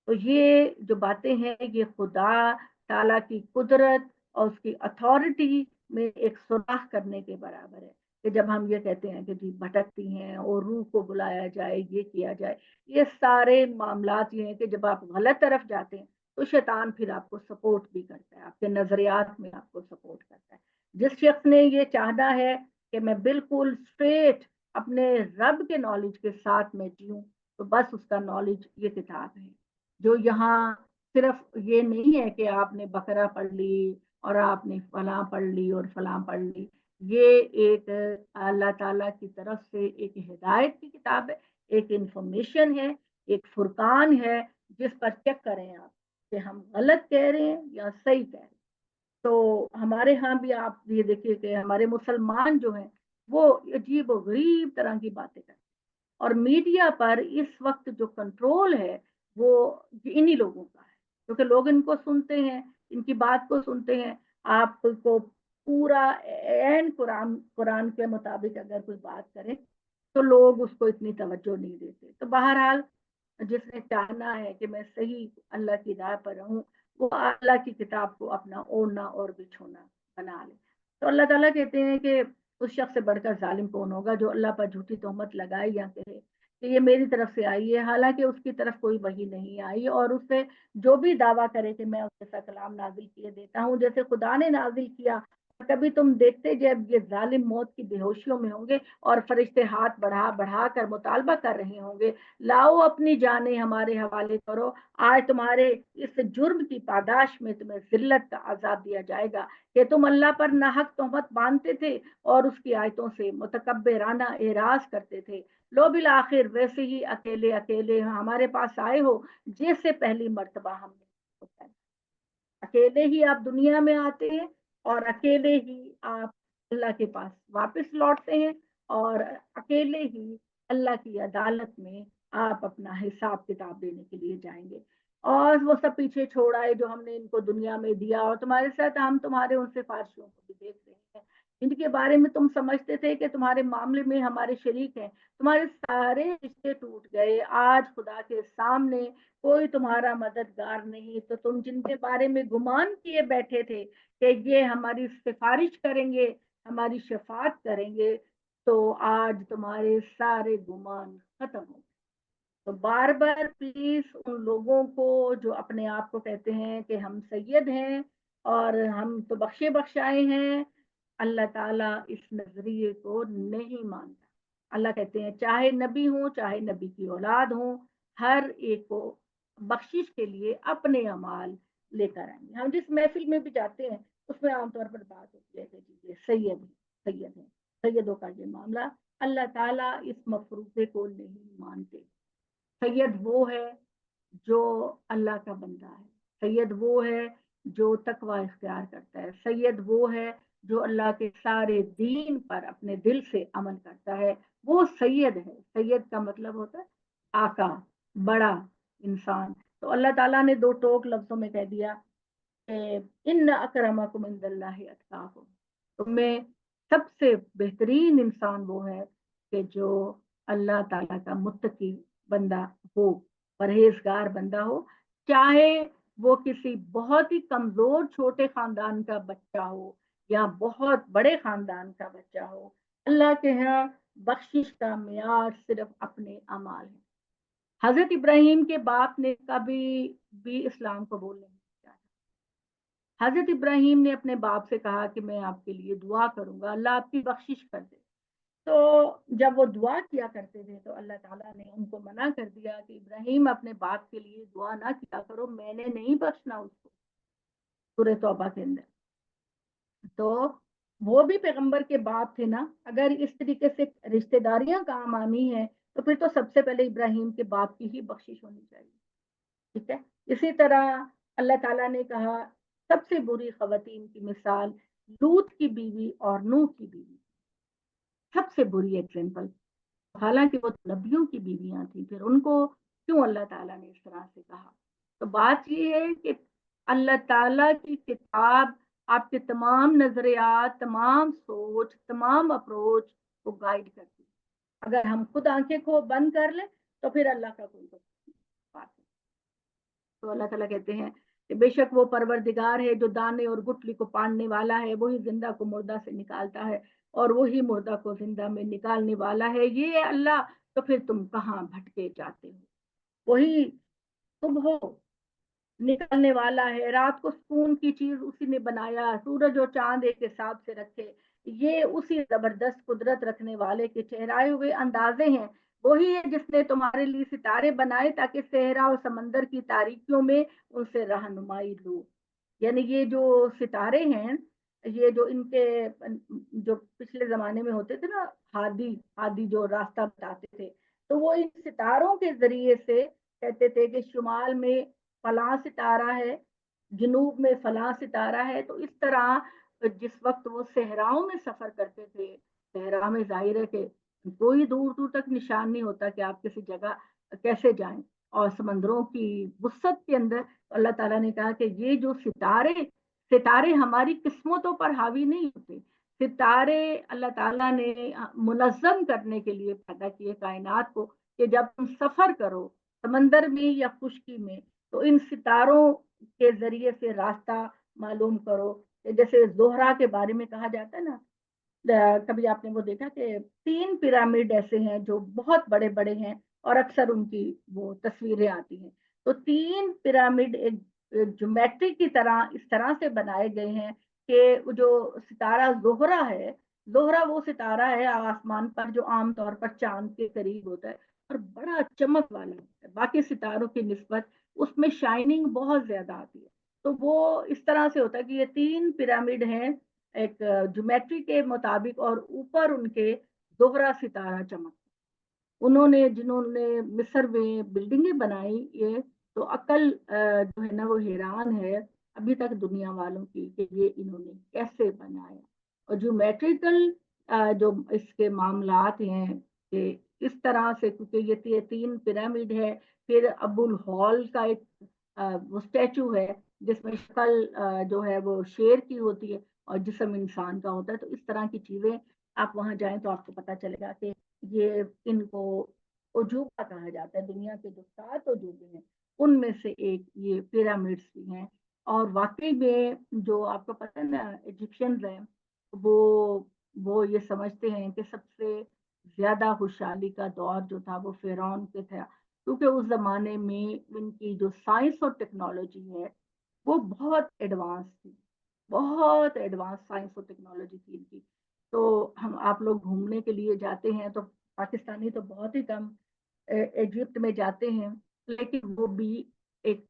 तो ये जो बातें हैं, ये खुदा ताला की कुदरत और उसकी अथॉरिटी में एक सुराख करने के बराबर है। कि जब हम ये कहते हैं कि जी भटकती हैं और रूह को बुलाया जाए, ये किया जाए, ये सारे मामलात ये हैं कि जब आप गलत तरफ जाते हैं तो शैतान फिर आपको सपोर्ट भी करता है, आपके नजरियात में आपको सपोर्ट करता है। जिस शख्स ने ये चाहना है कि मैं बिल्कुल स्ट्रेट अपने रब के नॉलेज के साथ में जीऊं, तो बस उसका नॉलेज ये किताब है। जो यहाँ सिर्फ ये नहीं है कि आपने बकरा पढ़ ली और आपने फलां पढ़ ली और फलां पढ़ ली। ये एक अल्लाह ताला की तरफ से एक हिदायत की किताब है, एक इंफॉर्मेशन है, एक फुरकान है, जिस पर चेक करें आप कि हम गलत कह रहे हैं या सही कह रहे हैं। तो हमारे यहाँ भी आप ये देखिए कि हमारे मुसलमान जो हैं वो अजीब और गरीब तरह की बातें करते हैं, और मीडिया पर इस वक्त जो कंट्रोल है वो इन्हीं लोगों का है, क्योंकि लोग इनको सुनते हैं, इनकी बात को सुनते हैं। आपको पूरा एन कुरान कुरान के मुताबिक अगर कोई बात करे तो लोग उसको इतनी तवज्जो नहीं देते। तो बहरहाल जिसने चाहना है कि मैं सही अल्लाह की राह पर रहूं, वो अल्लाह की किताब को अपना ओढ़ना और बिछोना बना ले। तो अल्लाह ताला कहते हैं कि उस शख्स से बढ़कर जालिम कौन होगा जो अल्लाह पर झूठी तोहमत लगाए या कहे कि ये मेरी तरफ से आई है, हालांकि उसकी तरफ कोई वही नहीं आई, और उससे जो भी दावा करे कि मैं उस जैसा कलाम नाजिल किए देता हूँ जैसे खुदा ने नाजिल किया। कभी तुम देखते जब ये जालिम मौत की बेहोशियों में होंगे और फरिश्ते हाथ बढ़ा बढ़ा कर मुतालबा कर रहे होंगे, लाओ अपनी जानें हमारे हवाले करो, आज तुम्हारे इस जुर्म की पादाश में तुम्हें जिल्लत का आजाद दिया जाएगा कि तुम अल्लाह पर नाहक तोहमत बांधते थे और उसकी आयतों से मुतकब्बिराना एराज करते थे। लो बिल आखिर वैसे ही अकेले अकेले हमारे पास आए हो जैसे पहली मर्तबा हमने। अकेले ही आप दुनिया में आते हैं और अकेले ही आप अल्लाह के पास वापस लौटते हैं, और अकेले ही अल्लाह की अदालत में आप अपना हिसाब किताब देने के लिए जाएंगे। और वो सब पीछे छोड़ आए जो हमने इनको दुनिया में दिया, और तुम्हारे साथ हम तुम्हारे उन सिफारिशों को भी देख रहे हैं जिनके बारे में तुम समझते थे कि तुम्हारे मामले में हमारे शरीक हैं। तुम्हारे सारे रिश्ते टूट गए, आज खुदा के सामने कोई तुम्हारा मददगार नहीं। तो तुम जिनके बारे में गुमान किए बैठे थे कि ये हमारी सिफारिश करेंगे, हमारी शफात करेंगे, तो आज तुम्हारे सारे गुमान खत्म हो। तो बार बार प्लीज उन लोगों को जो अपने आप को कहते हैं कि हम सैयद हैं और हम तो बख्शे बख्शाए हैं, अल्लाह ताला इस नजरिए को नहीं मानता। अल्लाह कहते हैं चाहे नबी हो चाहे नबी की औलाद हो, हर एक को बख्शिश के लिए अपने अमाल लेकर आएंगे। हम जिस महफिल में भी जाते हैं उसमें आमतौर पर बात होती है कि जी ये सैयद है, सैयद है, सैयदों का ये मामला। अल्लाह ताला इस मफरूजे को नहीं मानते। सैयद वो है जो अल्लाह का बंदा है, सैयद वो है जो तकवा इख्तियार करता है, सैयद वो है जो अल्लाह के सारे दीन पर अपने दिल से अमल करता है, वो सैयद है। सैयद का मतलब होता है आका, बड़ा इंसान। तो अल्लाह ताला ने दो टोक लफ्जों में कह दिया कि इन अकरमकुम इंदल्लाहि अतकाकुम, तुम्हें सबसे बेहतरीन इंसान वो है कि जो अल्लाह ताला का मुत्तकी बंदा हो, परहेजगार बंदा हो, चाहे वो किसी बहुत ही कमजोर छोटे खानदान का बच्चा हो या बहुत बड़े खानदान का बच्चा हो। अल्लाह के यहाँ बख्शिश का मियार सिर्फ अपने अमाल है। हजरत इब्राहिम के बाप ने कभी भी इस्लाम कबूल नहीं किया। हजरत इब्राहिम ने अपने बाप से कहा कि मैं आपके लिए दुआ करूंगा, अल्लाह आपकी बख्शिश कर दे। तो जब वो दुआ किया करते थे तो अल्लाह ताला ने उनको मना कर दिया कि इब्राहिम अपने बाप के लिए दुआ ना किया करो, मैंने नहीं बख्शना उसको। सूरह तौबा के अंदर। तो वो भी पैगंबर के बाप थे ना, अगर इस तरीके से रिश्तेदारियां काम आनी है तो फिर तो सबसे पहले इब्राहिम के बाप की ही बख्शिश होनी चाहिए। ठीक है। इसी तरह अल्लाह ताला ने कहा सबसे बुरी खवातीन की मिसाल लूत की बीवी और नूह की बीवी, सबसे बुरी एग्जाम्पल। हालांकि वो नबियों की बीवियां थी, फिर उनको क्यों अल्लाह ताला ने इस तरह से कहा? तो बात ये है कि अल्लाह ताला की किताब आपके तमाम नजरियात, तमाम सोच, तमाम अप्रोच को गाइड करती है। अगर हम खुद आंखें को बंद कर लें तो फिर अल्लाह का कोई बात नहीं। तो अल्लाह ताला कहते हैं کہ بے شک وہ پروردگار ہے جو دانے اور گٹلی کو پاڑنے والا ہے، وہی زندہ کو مردہ سے نکالتا ہے اور وہی مردہ کو زندہ میں نکالنے والا ہے، یہ ہے اللہ، تو پھر تم کہاں بھٹکے جاتے ہو؟ وہی تم ہو، نکلنے والا ہے، رات کو سکون کی چیز اسی نے بنایا، سورج اور چاند ایک حساب سے رکھے، یہ اسی زبردست قدرت رکھنے والے کے ٹھہرائے ہوئے اندازے ہیں، وہی ہے جس نے تمہارے لیے ستارے بنائے تاکہ صحرا اور سمندر کی تاریکیوں میں ان سے رہنمائی لو۔ یعنی یہ جو ستارے ہیں، یہ جو ان کے جو پچھلے زمانے میں ہوتے تھے نا، ہادی ہادی جو راستہ بتاتے تھے، تو وہ ان ستاروں کے ذریعے سے کہتے تھے کہ شمال میں فلاں ستارہ ہے، جنوب میں فلاں ستارہ ہے، تو اس طرح جس وقت وہ صحراؤں میں سفر کرتے تھے، صحرا میں ظاہر ہے کہ کوئی دور دور تک نشان نہیں ہوتا کہ آپ کسی جگہ کیسے جائیں، اور سمندروں کی وسعت کے اندر اللہ تعالیٰ نے کہا کہ یہ جو ستارے ستارے ہماری قسمتوں پر حاوی نہیں ہوتے، ستارے اللہ تعالیٰ نے منظم کرنے کے لیے پیدا کیے کائنات کو، کہ جب تم سفر کرو سمندر میں یا خشکی میں تو ان ستاروں کے ذریعے سے راستہ معلوم کرو۔ جیسے زہرا کے بارے میں کہا جاتا ہے نا، کبھی آپ نے وہ دیکھا کہ 3 پیرامڈ ایسے ہیں جو بہت بڑے بڑے ہیں اور اکثر ان کی وہ تصویریں آتی ہیں، تو 3 پیرامڈ ایک جیومیٹری کی طرح اس طرح سے بنائے گئے ہیں کہ جو ستارہ زہرا ہے، زہرا وہ ستارہ ہے آسمان پر جو عام طور پر چاند کے قریب ہوتا ہے اور بڑا چمک والا ہوتا ہے، باقی ستاروں کی نسبت اس میں شائننگ بہت زیادہ آتی ہے، تو وہ اس طرح سے ہوتا ہے کہ یہ 3 پیرامڈ ہیں ایک جیومیٹری کے مطابق، اور اوپر ان کے زہرا ستارہ چمک، انہوں نے جنہوں نے مصر میں بلڈنگیں بنائی یہ، تو عقل جو ہے نا وہ حیران ہے ابھی تک دنیا والوں کی کہ یہ انہوں نے کیسے بنایا، اور جو میٹریکل جو اس کے معاملات ہیں کہ اس طرح سے، کیونکہ یہ 3 پیرامڈ ہے، پھر ابو الہول کا ایک وہ اسٹیچو ہے جس میں شکل جو ہے وہ شیر کی ہوتی ہے اور جسم انسان کا ہوتا ہے، تو اس طرح کی چیزیں آپ وہاں جائیں تو آپ کو پتا چلے گا کہ یہ ان کو عجوبہ کہا جاتا ہے، دنیا کے جو 7 عجوبے ہیں ان میں سے ایک یہ پیرامڈس بھی ہیں، اور واقعی میں جو آپ کو پتا ہے نا ایجپشنز ہیں، وہ وہ یہ سمجھتے ہیں کہ سب سے زیادہ خوشحالی کا دور جو تھا وہ فرعون کے تھا، کیونکہ اس زمانے میں ان کی جو سائنس اور ٹیکنالوجی ہے وہ بہت ایڈوانس تھی، بہت ایڈوانس سائنس اور ٹیکنالوجی تھی ان کی، تو ہم آپ لوگ گھومنے کے لیے جاتے ہیں تو پاکستانی تو بہت ہی کم ایجپٹ میں جاتے ہیں، لیکن وہ بھی ایک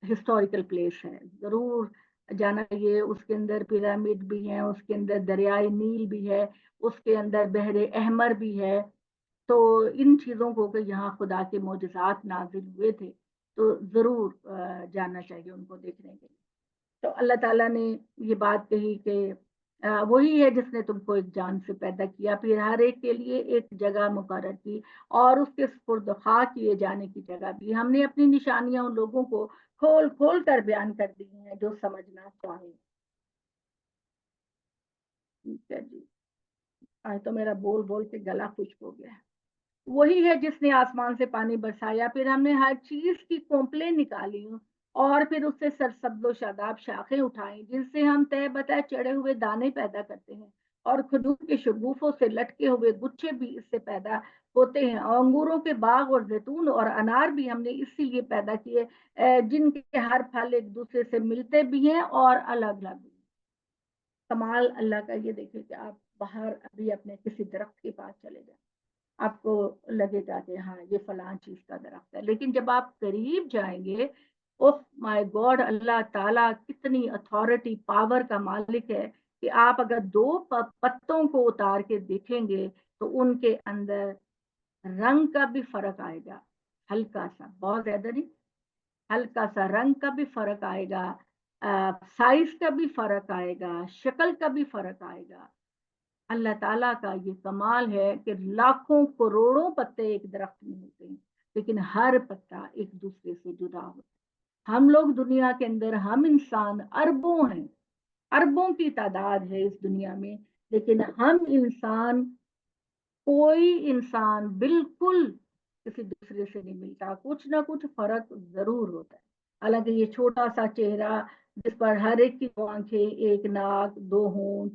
ہسٹوریکل پلیس ہے، ضرور جانا چاہیے، اس کے اندر پیرامڈ بھی ہیں، اس کے اندر دریائے نیل بھی ہے، اس کے اندر بحر احمر بھی ہے، تو ان چیزوں کو کہ یہاں خدا کے معجزات نازل ہوئے تھے تو ضرور جاننا چاہیے ان کو دیکھنے کے لیے۔ تو اللہ تعالیٰ نے یہ بات کہی کہ وہی ہے جس نے تم کو ایک جان سے پیدا کیا، پھر ہر ایک کے لیے ایک جگہ مقرر کی اور اس کے سپرد خواہ کیے جانے کی جگہ بھی، ہم نے اپنی نشانیاں ان لوگوں کو کھول کھول کر بیان کر دی ہیں جو سمجھنا چاہیں۔ ٹھیک ہے جی، آج تو میرا بول بول کے گلا خشک ہو گیا ہے۔ وہی ہے جس نے آسمان سے پانی برسایا، پھر ہم نے ہر چیز کی کومپلیں نکالی اور پھر اس سے سرسبز و شاداب شاخیں اٹھائیں جن سے ہم تہ بتہ چڑھے ہوئے دانے پیدا کرتے ہیں، اور کھجور کے شگوفوں سے لٹکے ہوئے گچھے بھی اس سے پیدا ہوتے ہیں، اور انگوروں کے باغ اور زیتون اور انار بھی ہم نے اسی لیے پیدا کیے جن کے ہر پھل ایک دوسرے سے ملتے بھی ہیں اور الگ الگ بھی۔ کمال اللہ کا یہ دیکھیں کہ آپ باہر ابھی اپنے کسی درخت کے پاس چلے جائیں، آپ کو لگے گا کہ ہاں یہ فلاں چیز کا درخت ہے، لیکن جب آپ قریب جائیں گے، اوہ مائی گاڈ، اللہ تعالیٰ کتنی اتھارٹی پاور کا مالک ہے کہ آپ اگر 2 پتوں کو اتار کے دیکھیں گے تو ان کے اندر رنگ کا بھی فرق آئے گا، ہلکا سا، بہت زیادہ نہیں، ہلکا سا رنگ کا بھی فرق آئے گا، سائز کا بھی فرق آئے گا، شکل کا بھی فرق آئے گا۔ اللہ تعالیٰ کا یہ کمال ہے کہ لاکھوں کروڑوں پتے ایک درخت میں ہوتے ہیں لیکن ہر پتا ایک دوسرے سے جدا ہوتا ہے۔ ہم لوگ دنیا کے اندر، ہم انسان اربوں ہیں، اربوں کی تعداد ہے اس دنیا میں، لیکن ہم انسان، کوئی انسان بالکل کسی دوسرے سے نہیں ملتا، کچھ نہ کچھ فرق ضرور ہوتا ہے۔ हालांकि ये छोटा सा चेहरा जिस पर हर एक की दो आंखें, एक नाक, दो होंठ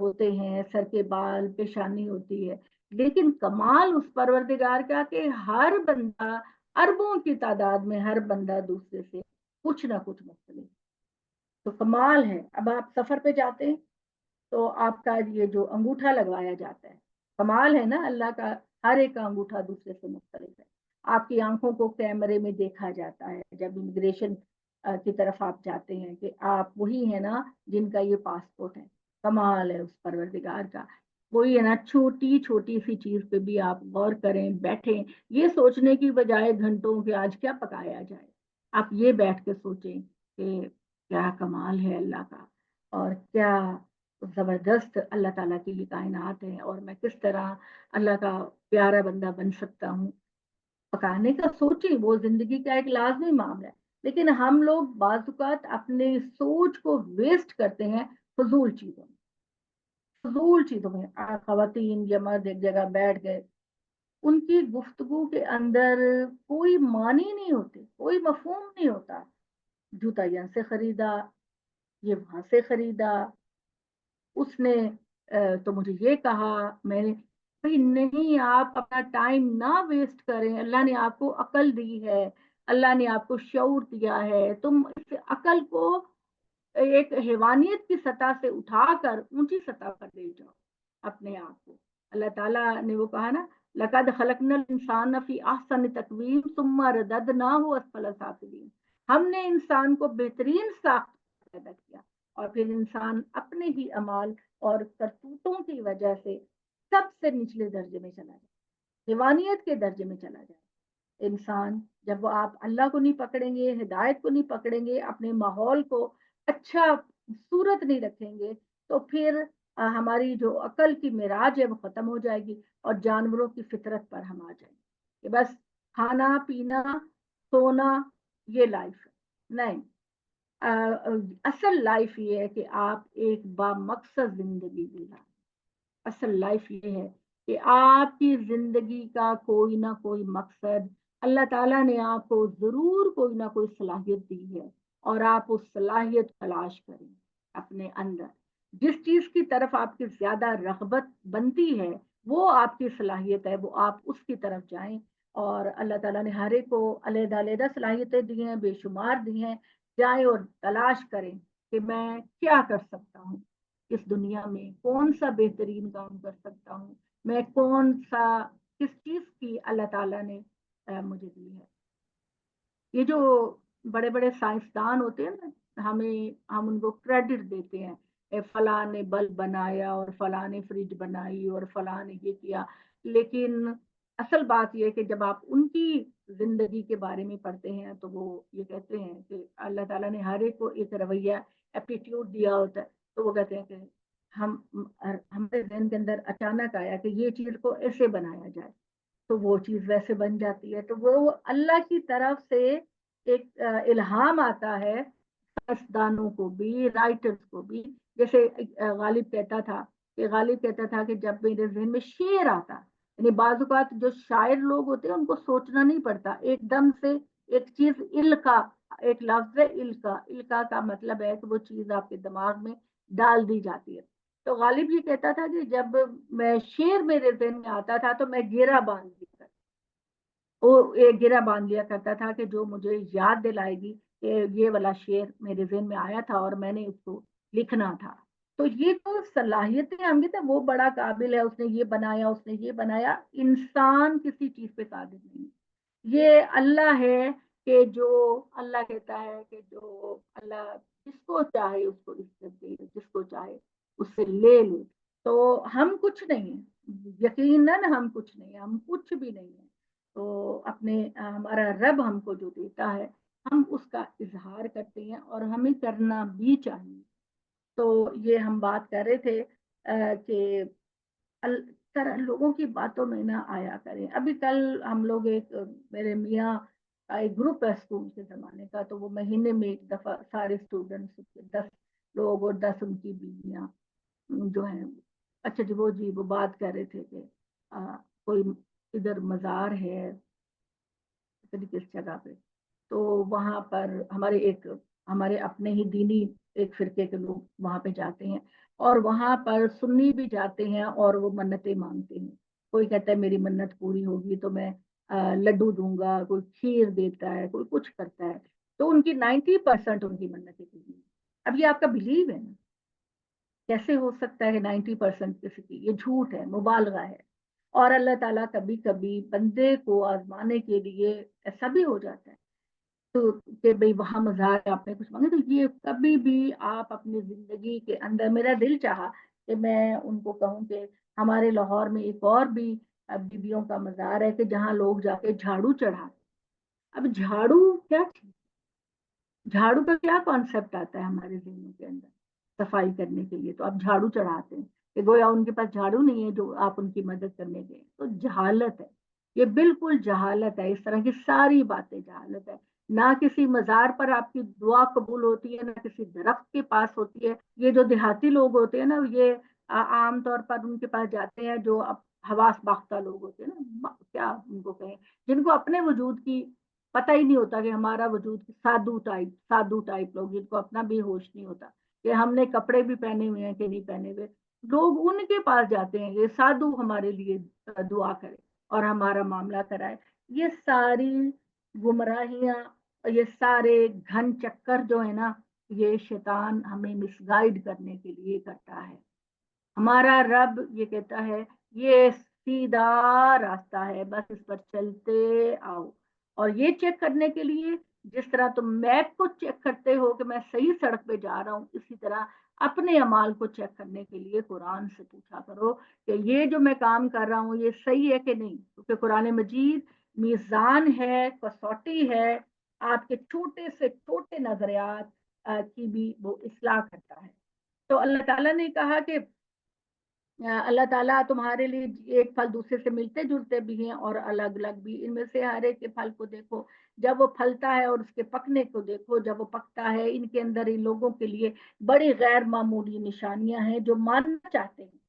होते हैं, सर के बाल, पेशानी होती है, लेकिन कमाल उस परवरदिगार का कि हर बंदा, अरबों की तादाद में हर बंदा दूसरे से कुछ ना कुछ मुख्तलिफ। तो कमाल है। अब आप सफर पे जाते हैं तो आपका ये जो अंगूठा लगवाया जाता है, कमाल है ना अल्लाह का। हर एक का अंगूठा दूसरे से मुख्तलिफ है। आपकी आंखों को कैमरे में देखा जाता है जब इमिग्रेशन की तरफ आप जाते हैं कि आप वही है ना जिनका ये पासपोर्ट है। कमाल है उस परवरदिगार का। वही है ना, छोटी छोटी सी चीज पे भी आप गौर करें, बैठें, ये सोचने की बजाय घंटों के आज क्या पकाया जाए, आप ये बैठ के सोचें कि क्या कमाल है अल्लाह का, और क्या जबरदस्त अल्लाह ताला की ये कायनात है, और मैं किस तरह अल्लाह का प्यारा बंदा बन सकता हूँ। पकाने का सोचें, वो जिंदगी का एक लाजमी मामला है। लेकिन हम लोग बाजुकात अपने सोच को वेस्ट करते हैं फजूल चीजों में। फजूल चीजों में खवातीन या मर्द एक जगह बैठ गए, उनकी गुफ्तगू के अंदर कोई मानी नहीं होती, कोई मफहूम नहीं होता। जूता यहाँ से खरीदा, ये वहां से खरीदा, उसने तो मुझे ये कहा, मैंने। भाई नहीं, आप अपना टाइम ना वेस्ट करें। अल्लाह ने आपको अकल दी है, अल्लाह ने आपको शऊर दिया है। तुम इस अकल को एक हैवानियत की सतह से उठाकर ऊंची सतह पर ले जाओ अपने आप को। अल्लाह ताला ने वो कहा ना, लकद खलकनल इंसान फी अहसन तकवीम सुम्मा रददनाहु अस्फल साफिलीन। हमने इंसान को बेहतरीन साख्त पैदा किया, और फिर इंसान अपने ही अमाल और करतूतों की वजह से सबसे निचले दर्जे में चला जाए, हैवानियत के दर्जे में चला जाए इंसान। जब वो आप अल्लाह को नहीं पकड़ेंगे, हिदायत को नहीं पकड़ेंगे, अपने माहौल को अच्छा सूरत नहीं रखेंगे, तो फिर हमारी जो अकल की मिराज है वो खत्म हो जाएगी, और जानवरों की फितरत पर हम आ जाएंगे कि बस खाना पीना सोना ये लाइफ है। नहीं, असल लाइफ ये है कि आप एक बामकसद जिंदगी गुजारें। असल लाइफ ये है कि आपकी जिंदगी का कोई ना कोई मकसद, अल्लाह ताला ने आपको जरूर कोई ना कोई सलाहियत दी है, और आप उस सलाहियत तलाश करें अपने अंदर। जिस चीज की तरफ आपकी ज्यादा रगबत बनती है वो आपकी सलाहियत है, वो आप उसकी तरफ जाएं। और अल्लाह ताला ने हर एक को अलग अलग सलाहियतें दी हैं, बेशुमार दी हैं। जाएं और तलाश करें कि मैं क्या कर सकता हूँ इस दुनिया में, कौन सा बेहतरीन काम कर सकता हूँ, मैं कौन सा, किस चीज की अल्लाह ताला ने मुझे दी है। ये जो बड़े बड़े साइंसदान होते हैं ना, हम उनको क्रेडिट देते हैं, फलां ने बल्ब बनाया और फलां ने फ्रिज बनाई और फलां ने ये किया। लेकिन असल बात यह है कि जब आप उनकी जिंदगी के बारे में पढ़ते हैं तो वो ये कहते हैं कि अल्लाह ताला ने हर एक को एक रवैया, एप्टीट्यूड दिया होता है। तो वो कहते हैं कि हम हमारे जहन के अंदर अचानक आया कि ये चीज को ऐसे बनाया जाए, तो वो चीज वैसे बन जाती है। तो वो अल्लाह की तरफ से एक इल्हाम आता है, साइंसदानों को भी, राइटर्स को भी। जैसे गालिब कहता था, कि जब मेरे जहन में शेर आता, यानी बाजुकात जो शायर लोग होते हैं उनको सोचना नहीं पड़ता, एकदम से एक चीज इल्का, एक लफ्ज है इल्का, इल्का का मतलब है कि वो चीज आपके दिमाग में डाल दी जाती है। तो गालिब ये कहता था कि जब मैं शेर मेरे जहन में आता था तो मैं घेरा बांध लिया, वो एक घेरा बांध लिया करता था कि जो मुझे याद दिलाएगी कि ये वाला शेर मेरे जहन में आया था और मैंने उसको लिखना था। तो ये तो सलाहियतें हम कहते हैं वो बड़ा काबिल है, उसने ये बनाया, उसने ये बनाया। इंसान किसी चीज पे काबिल नहीं, ये अल्लाह है कि जो, अल्लाह कहता है कि जो अल्लाह जिसको चाहे उसको इज्जत दे, जिसको चाहे उससे ले ले। तो हम कुछ नहीं है, यकीनन हम कुछ नहीं है, हम कुछ भी नहीं है। तो अपने हमारा रब हमको जो देता है हम उसका इजहार करते हैं, और हमें करना भी चाहिए। तो ये हम बात कर रहे थे कि तरह लोगों की बातों में ना आया करें। अभी कल हम लोग एक मेरे मियाँ का एक ग्रुप है स्कूल के जमाने का, तो वो महीने में एक दफा सारे स्टूडेंट्स, 10 लोग और 10 उनकी बीवियाँ जो है, अच्छा जी वो बात कर रहे थे कि कोई इधर मजार है पता नहीं किस जगह पे, تو वहाँ पर हमारे अपने ही दीनी एक फिरके के लोग वहाँ पे जाते हैं, और वहाँ पर सुन्नी भी जाते हैं और वो मन्नतें मांगते हैं। कोई कहता है मेरी मन्नत पूरी होगी तो मैं लड्डू दूंगा, कोई खीर देता है, कोई कुछ करता है। तो उनकी 90% उनकी मन्नतें पूरी हुई। अब ये आपका बिलीव है ना, कैसे हो सकता है 90% किसी की? ये झूठ है, मुबालगा है। और अल्लाह ताला कभी कभी बंदे को आजमाने के लिए ऐसा भी हो जाता है, तो कि भाई वहां मजार है, आपने कुछ मांगे, तो ये कभी भी आप अपनी जिंदगी के अंदर, मेरा दिल चाहा कि मैं उनको कहूँ कि हमारे लाहौर में एक और भी बीबियों का मजार है कि जहाँ लोग जाके झाड़ू चढ़ा। अब झाड़ू क्या चीज, झाड़ू का क्या कॉन्सेप्ट आता है हमारे जहनों के अंदर सफाई करने के लिए? तो आप झाड़ू चढ़ाते हैं कि गोया उनके पास झाड़ू नहीं है जो आप उनकी मदद करने गए। तो जहालत है, ये बिल्कुल जहालत है। इस तरह की सारी बातें जहालत है। ना किसी मजार पर आपकी दुआ कबूल होती है, ना किसी दरख्त के पास होती है। ये जो देहाती लोग होते हैं ना, ये आम तौर पर उनके पास जाते हैं जो अब हवास बाख्ता लोग होते हैं ना, क्या उनको कहें, जिनको अपने वजूद की पता ही नहीं होता कि हमारा वजूद, साधु टाइप लोग, जिनको अपना भी होश नहीं होता कि हमने कपड़े भी पहने हुए हैं कि नहीं पहने हुए। लोग उनके पास जाते हैं, ये साधु हमारे लिए दुआ करे और हमारा मामला कराए। ये सारी गुमराहियां, ये सारे घन चक्कर जो है ना, ये शैतान हमें मिसगाइड करने के लिए करता है। हमारा रब ये कहता है ये सीधा रास्ता है, बस इस पर चलते आओ। और ये चेक करने के लिए, जिस तरह तुम मैप को चेक करते हो कि मैं सही सड़क पे जा रहा हूँ, इसी तरह अपने अमाल को चेक करने के लिए कुरान से पूछा करो कि ये जो मैं काम कर रहा हूँ ये सही है कि नहीं, क्योंकि कुरान मजीद मीजान है, कसौटी है। आपके छोटे से छोटे नजरियात की भी वो इस्लाह करता है। तो अल्लाह ताला ने कहा कि अल्लाह ताला तुम्हारे लिए एक फल दूसरे से मिलते जुलते भी हैं और अलग अलग भी। इनमें से हर एक के फल को देखो, जब वो फलता है, और उसके पकने को देखो जब वो पकता है। इनके अंदर इन लोगों के लिए बड़ी गैर मामूली निशानियां हैं जो मानना चाहते हैं।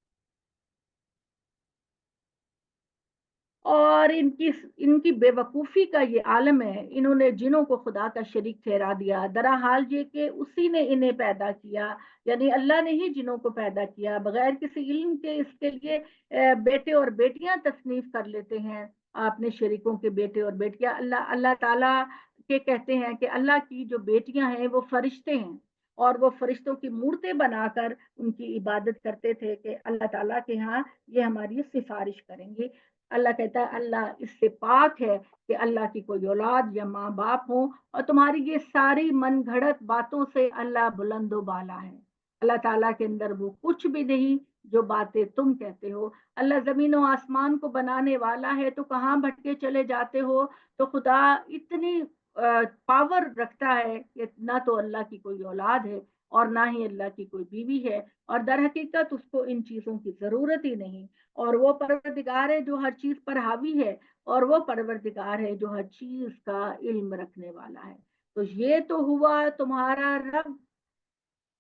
और इनकी इनकी बेवकूफ़ी का ये आलम है, इन्होंने जिनों को खुदा का शरीक ठहरा दिया। दरअसल ये कि उसी ने इन्हें पैदा किया, यानी अल्लाह ने ही जिनों को पैदा किया बगैर किसी इल्म के। इसके लिए बेटे और बेटियां तस्नीफ कर लेते हैं, अपने शरीकों के बेटे और बेटियां। अल्लाह अल्लाह ताला के कहते हैं कि अल्लाह की जो बेटियां हैं वो फरिश्ते हैं, और वो फरिश्तों की मूर्तें बनाकर उनकी इबादत करते थे कि अल्लाह ताला के यहाँ ये हमारी सिफारिश करेंगे। अल्लाह कहता है अल्लाह इससे पाक है कि अल्लाह की कोई औलाद या माँ बाप हो, और तुम्हारी ये सारी मन घड़त बातों से अल्लाह बुलंदो बाला है। अल्लाह ताला के अंदर वो कुछ भी नहीं जो बातें तुम कहते हो। अल्लाह जमीन और आसमान को बनाने वाला है, तो कहाँ भटके चले जाते हो? तो खुदा इतनी पावर रखता है कि ना तो अल्लाह की कोई औलाद है और ना ही अल्लाह की कोई बीवी है, और दर हकीकत उसको इन चीजों की जरूरत ही नहीं। और वो परवरदिगार है जो हर चीज पर हावी है, और वो परवरदिगार है जो हर चीज का इल्म रखने वाला है। तो ये तो हुआ तुम्हारा रब,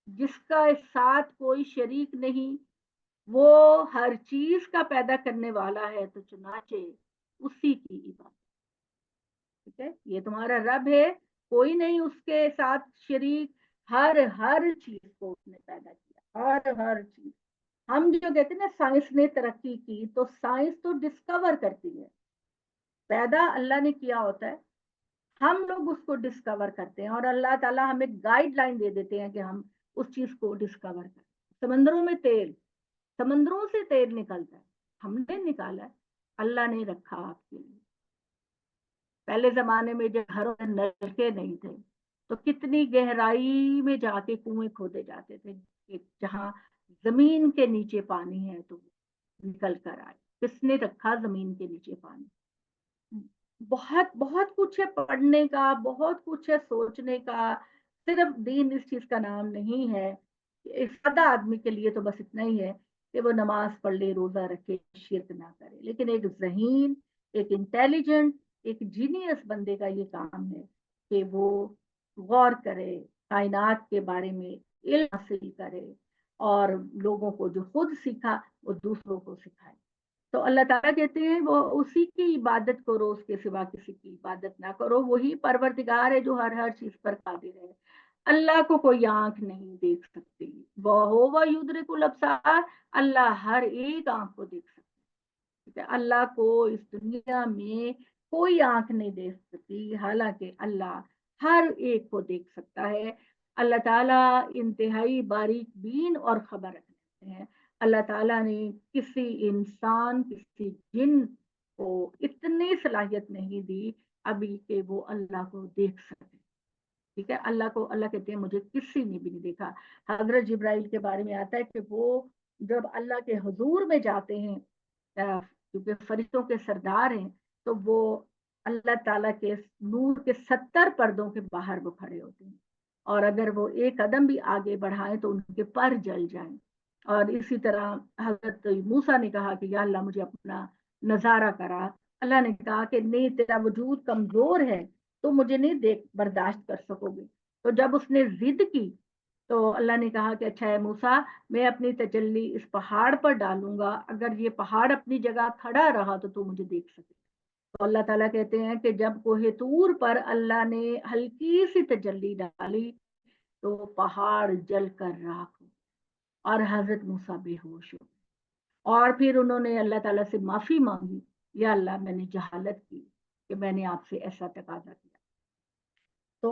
जिसका साथ कोई शरीक नहीं। वो हर चीज का पैदा करने वाला है, तो चुनाचे उसी की इबादत। ठीक है, ये तुम्हारा रब है, कोई नहीं उसके साथ शरीक। हर हर चीज को उसने पैदा किया, हर हर चीज। हम जो कहते हैं ना साइंस ने तरक्की की, तो साइंस तो डिस्कवर करती है, पैदा अल्लाह ने किया होता है, हम लोग उसको डिस्कवर करते हैं। और अल्लाह ताला हमें गाइडलाइन दे देते हैं कि हम उस चीज को डिस्कवर करें। समंदरों में तेल, समंदरों से तेल निकलता है, हमने निकाला है, अल्लाह ने रखा आपके लिए। पहले जमाने में जब घरों में नलके नहीं थे, तो कितनी गहराई में जाके कुएं खोदे जाते थे कि जहां जमीन के नीचे पानी है तो निकल कर आए। किसने रखा जमीन के नीचे पानी? बहुत बहुत कुछ है पढ़ने का, बहुत कुछ है सोचने का। सिर्फ दीन इस चीज का नाम नहीं है। एक सादा आदमी के लिए तो बस इतना ही है कि वो नमाज पढ़ ले, रोजा रखे, शिरक ना करे। लेकिन एक जहीन, एक इंटेलिजेंट, एक जीनियस बंदे का ये काम है कि वो गौर करे, कायनात के बारे में इल्म हासिल करे, और लोगों को जो खुद सीखा वो दूसरों को सिखाए। تو اللہ تعالیٰ کہتے ہیں وہ اسی کی عبادت کرو، اس کے سوا کسی کی عبادت نہ کرو، وہی پروردگار ہے جو ہر چیز پر قادر ہے۔ اللہ کو کوئی آنکھ نہیں دیکھ سکتی، وہ یدرک الابصار، اللہ ہر ایک آنکھ کو دیکھ سکتا ہے، ٹھیک ہے؟ اللہ کو اس دنیا میں کوئی آنکھ نہیں دیکھ سکتی، حالانکہ اللہ ہر ایک کو دیکھ سکتا ہے۔ اللہ تعالیٰ انتہائی باریک بین اور خبر رکھتے ہیں۔ اللہ تعالیٰ نے کسی انسان، کسی جن کو اتنی صلاحیت نہیں دی ابھی کہ وہ اللہ کو دیکھ سکے، ٹھیک ہے؟ اللہ کو، اللہ کہتے ہیں مجھے کسی نے بھی نہیں دیکھا۔ حضرت جبرائیل کے بارے میں آتا ہے کہ وہ جب اللہ کے حضور میں جاتے ہیں، کیونکہ فرشتوں کے سردار ہیں، تو وہ اللہ تعالیٰ کے نور کے 70 پردوں کے باہر وہ کھڑے ہوتے ہیں، اور اگر وہ ایک قدم بھی آگے بڑھائیں تو ان کے پر جل جائیں۔ اور اسی طرح حضرت موسیٰ نے کہا کہ یا اللہ مجھے اپنا نظارہ کرا، اللہ نے کہا کہ نہیں، تیرا وجود کمزور ہے تو مجھے نہیں دیکھ برداشت کر سکو گے۔ تو جب اس نے ضد کی تو اللہ نے کہا کہ اچھا ہے موسیٰ، میں اپنی تجلی اس پہاڑ پر ڈالوں گا، اگر یہ پہاڑ اپنی جگہ کھڑا رہا تو مجھے دیکھ سکے۔ تو اللہ تعالیٰ کہتے ہیں کہ جب کوہ طور پر اللہ نے ہلکی سی تجلی ڈالی تو پہاڑ جل کر راکھ ہو اور حضرت موسیٰ بے ہوش ہو، اور پھر انہوں نے اللہ تعالیٰ سے معافی مانگی، یا اللہ میں نے جہالت کی کہ میں نے آپ سے ایسا تقاضا کیا۔ تو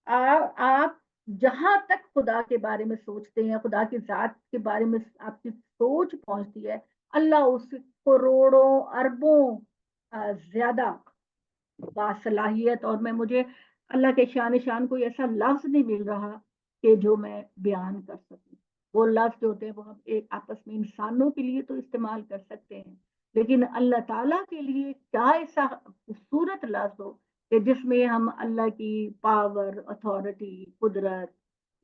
آپ جہاں تک خدا کے بارے میں سوچتے ہیں، خدا کی ذات کے بارے میں آپ کی سوچ پہنچتی ہے، اللہ اس سے کروڑوں اربوں زیادہ باصلاحیت، اور مجھے اللہ کے شان کوئی ایسا لفظ نہیں مل رہا کہ جو میں بیان کر سکوں۔ وہ لفظ جو ہوتے ہیں وہ ہم ایک آپس میں انسانوں کے لیے تو استعمال کر سکتے ہیں، لیکن اللہ تعالیٰ کے لیے کیا ایسا خوبصورت لفظ ہو کہ جس میں ہم اللہ کی پاور، اتھارٹی، قدرت،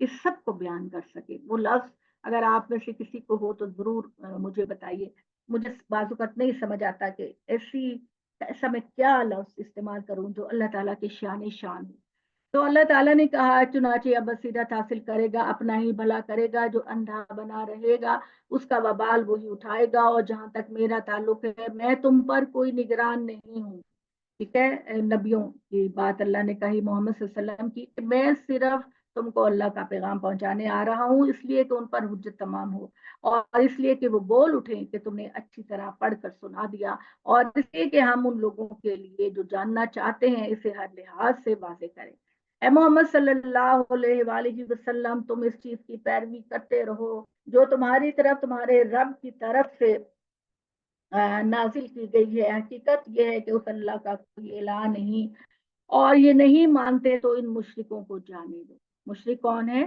اس سب کو بیان کر سکے۔ وہ لفظ اگر آپ میں سے کسی کو ہو تو ضرور مجھے بتائیے۔ مجھے بعض اوقات نہیں سمجھ آتا کہ ایسا میں کیا لفظ استعمال کروں جو اللہ تعالیٰ کے شان ہو۔ تو اللہ تعالیٰ نے کہا چنانچہ اب بصیرت حاصل کرے گا اپنا ہی بھلا کرے گا، جو اندھا بنا رہے گا اس کا وبال وہی اٹھائے گا، اور جہاں تک میرا تعلق ہے میں تم پر کوئی نگران نہیں ہوں، ٹھیک ہے؟ نبیوں کی بات اللہ نے کہی محمد صلی اللہ علیہ وسلم کی کہ میں صرف تم کو اللہ کا پیغام پہنچانے آ رہا ہوں، اس لیے کہ ان پر حجت تمام ہو، اور اس لیے کہ وہ بول اٹھیں کہ تم نے اچھی طرح پڑھ کر سنا دیا، اور اس لیے کہ ہم ان لوگوں کے لیے جو جاننا چاہتے ہیں اسے ہر لحاظ سے واضح کریں۔ اے محمد صلی اللہ علیہ وآلہ وسلم، تم اس چیز کی پیروی کرتے رہو جو تمہاری طرف تمہارے رب کی طرف سے نازل کی گئی ہے۔ حقیقت یہ ہے کہ اس اللہ کا کوئی الہ نہیں، اور یہ نہیں مانتے تو ان مشرکوں کو جانے دو۔ مشرک کون ہے؟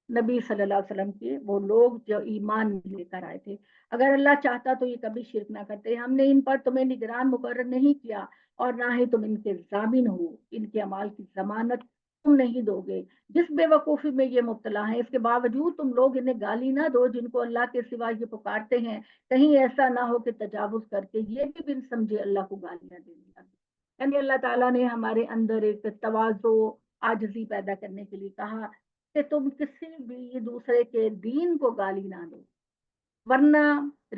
نبی صلی اللہ علیہ وسلم کے وہ لوگ جو ایمان لے کر آئے تھے۔ اگر اللہ چاہتا تو یہ کبھی شرک نہ کرتے۔ ہم نے ان پر تمہیں نگران مقرر نہیں کیا، اور نہ ہی تم ان کے ضامن ہو، ان کے اعمال کی ضمانت تم نہیں دو گے۔ جس بے وقوفی میں یہ مبتلا ہیں اس کے باوجود تم لوگ انہیں گالی نہ دو جن کو اللہ کے سوا یہ پکارتے ہیں، کہیں ایسا نہ ہو کہ تجاوز کر کے یہ بھی بن سمجھے اللہ کو گالیاں دینے لگے۔ یعنی اللہ تعالیٰ نے ہمارے اندر ایک تواضع، عاجزی پیدا کرنے کے لیے کہا کہ تم کسی بھی دوسرے کے دین کو گالی نہ دو، ورنہ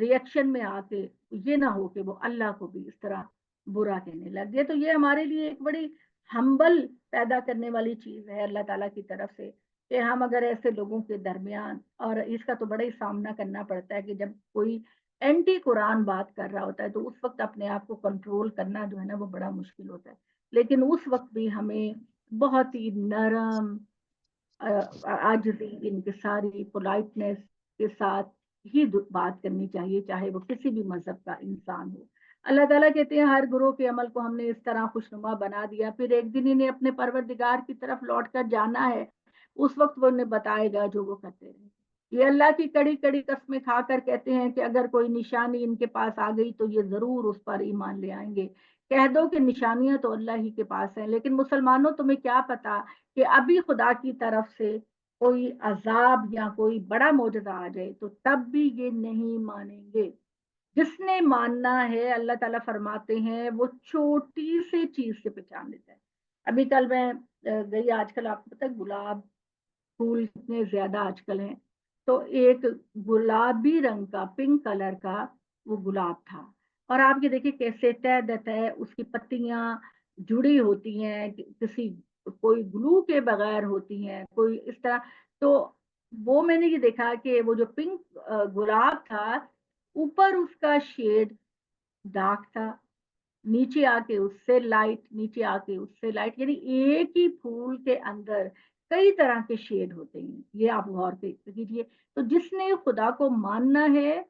ریئیکشن میں آ کے یہ نہ ہو کہ وہ اللہ کو بھی اس طرح برا کہنے لگ گئے۔ تو یہ ہمارے لیے ایک بڑی ہمبل پیدا کرنے والی چیز ہے اللہ تعالیٰ کی طرف سے، کہ ہم اگر ایسے لوگوں کے درمیان، اور اس کا تو بڑا ہی سامنا کرنا پڑتا ہے کہ جب کوئی اینٹی قرآن بات کر رہا ہوتا ہے تو اس وقت اپنے آپ کو کنٹرول کرنا جو ہے نا وہ بڑا مشکل ہوتا ہے، لیکن اس وقت بھی ہمیں بہت ہی نرم، عاجزی، انکساری، پولائٹنس کے ساتھ ہی بات کرنی چاہیے، چاہے وہ کسی بھی مذہب کا انسان ہو۔ اللہ تعالیٰ کہتے ہیں ہر گروہ کے عمل کو ہم نے اس طرح خوشنما بنا دیا، پھر ایک دن انہیں اپنے پروردگار کی طرف لوٹ کر جانا ہے، اس وقت وہ انہیں بتائے گا جو وہ کرتے رہے۔ یہ اللہ کی کڑی کڑی قسمیں کھا کر کہتے ہیں کہ اگر کوئی نشانی ان کے پاس آ گئی تو یہ ضرور اس پر ایمان لے آئیں گے۔ کہہ دو کہ نشانیاں تو اللہ ہی کے پاس ہیں، لیکن مسلمانوں تمہیں کیا پتا کہ ابھی خدا کی طرف سے کوئی عذاب یا کوئی بڑا معجزہ آ جائے تو تب بھی یہ نہیں مانیں گے۔ جس نے ماننا ہے اللہ تعالیٰ فرماتے ہیں وہ چھوٹی سی چیز سے پہچان لیتا ہے۔ ابھی کل میں گئی، آج کل آپ کو پتہ ہے گلاب پھول کتنے زیادہ آج کل ہیں، تو ایک गुलाबी रंग का, पिंक कलर का वो गुलाब था। और आप ये देखिए कैसे तह दतह उसकी पत्तियां जुड़ी होती हैं, किसी कोई ग्लू के बगैर होती हैं, कोई इस तरह। तो वो मैंने ये देखा कि वो जो पिंक गुलाब था, ऊपर उसका शेड डार्क था, नीचे आके उससे लाइट, नीचे आके उससे लाइट, यानी एक ही फूल के अंदर कई तरह के शेड होते हैं। ये आप गौर कीजिए। तो जिसने खुदा को मानना है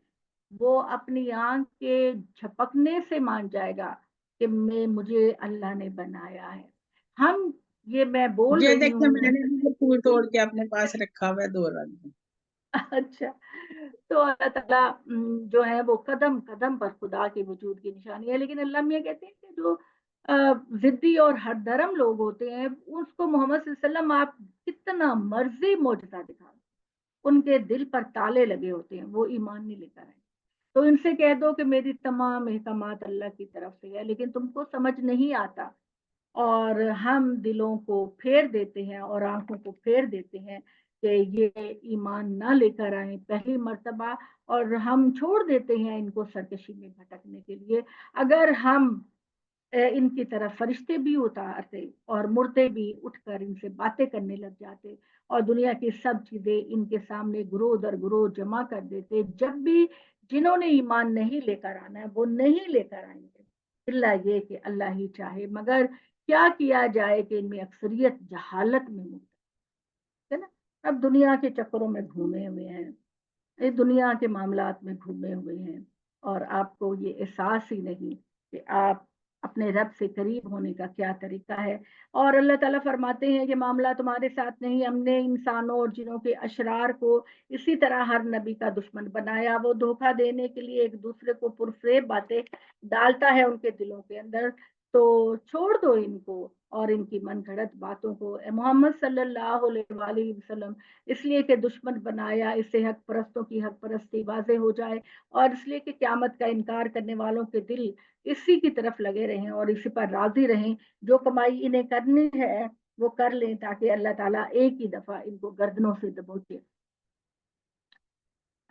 वो अपनी आंख के झपकने से मान जाएगा कि मैं मुझे अल्लाह ने बनाया है। हम ये मैं बोल ये रही देखिए, हूँ। मैंने भी वो फूल तोड़ के अपने पास रखा हुआ है 2 रंग में। अच्छा, तो अल्लाह ताला जो है वो कदम कदम पर खुदा के वजूद की निशानी है। लेकिन अल्लाह मियाँ कहते हैं कि जो जिद्दी और हरदरम लोग होते हैं, उसको मोहम्मद सल्लल्लाहु अलैहि वसल्लम आप कितना मर्जी मौजज़ा दिखा, उनके दिल पर ताले लगे होते हैं, वो ईमान नहीं लेकर आए। तो इनसे कह दो कि मेरी तमाम एहकामात अल्लाह की तरफ से है, लेकिन तुमको समझ नहीं आता। और हम दिलों को फेर देते हैं और आंखों को फेर देते हैं कि ये ईमान ना लेकर आए पहली मर्तबा, और हम छोड़ देते हैं इनको सरकशी में भटकने के लिए। अगर हम इनकी तरफ फरिश्ते भी उतारते और मुर्दे भी उठकर इनसे बातें करने लग जाते और दुनिया की सब चीजें इनके सामने गुरोह दर गुरोह जमा कर देते, जब भी जिन्होंने ईमान नहीं लेकर आना है वो नहीं लेकर आएंगे, इल्ला ये कि अल्लाह ही चाहे। मगर क्या किया जाए कि इनमें अक्सरियत जहालत में मुब्तला है ना। अब दुनिया के चक्करों में घूमे हुए हैं, इस दुनिया के मामलात में घूमे हुए हैं, और आपको ये एहसास ही नहीं कि आप अपने रब से करीब होने का क्या तरीका है। और अल्लाह ताला फरमाते हैं कि मामला तुम्हारे साथ नहीं, हमने इंसानों और जिनों के अशरार को इसी तरह हर नबी का दुश्मन बनाया। वो धोखा देने के लिए एक दूसरे को पुरफरेब बातें डालता है उनके दिलों के अंदर। तो छोड़ दो इनको और इनकी मन घड़त बातों को। मोहम्मद सल्लल्लाहु अलैहि वसल्लम इसलिए कि दुश्मन बनाया, इससे हक परस्तों की हक परस्ती वाजे हो जाए, और इसलिए कि क्यामत का इनकार करने वालों के दिल इसी की तरफ लगे रहें और इसी पर राजी रहें। जो कमाई इन्हें करनी है वो कर लें, ताकि अल्लाह ताला एक ही दफा इनको गर्दनों से दबोचे।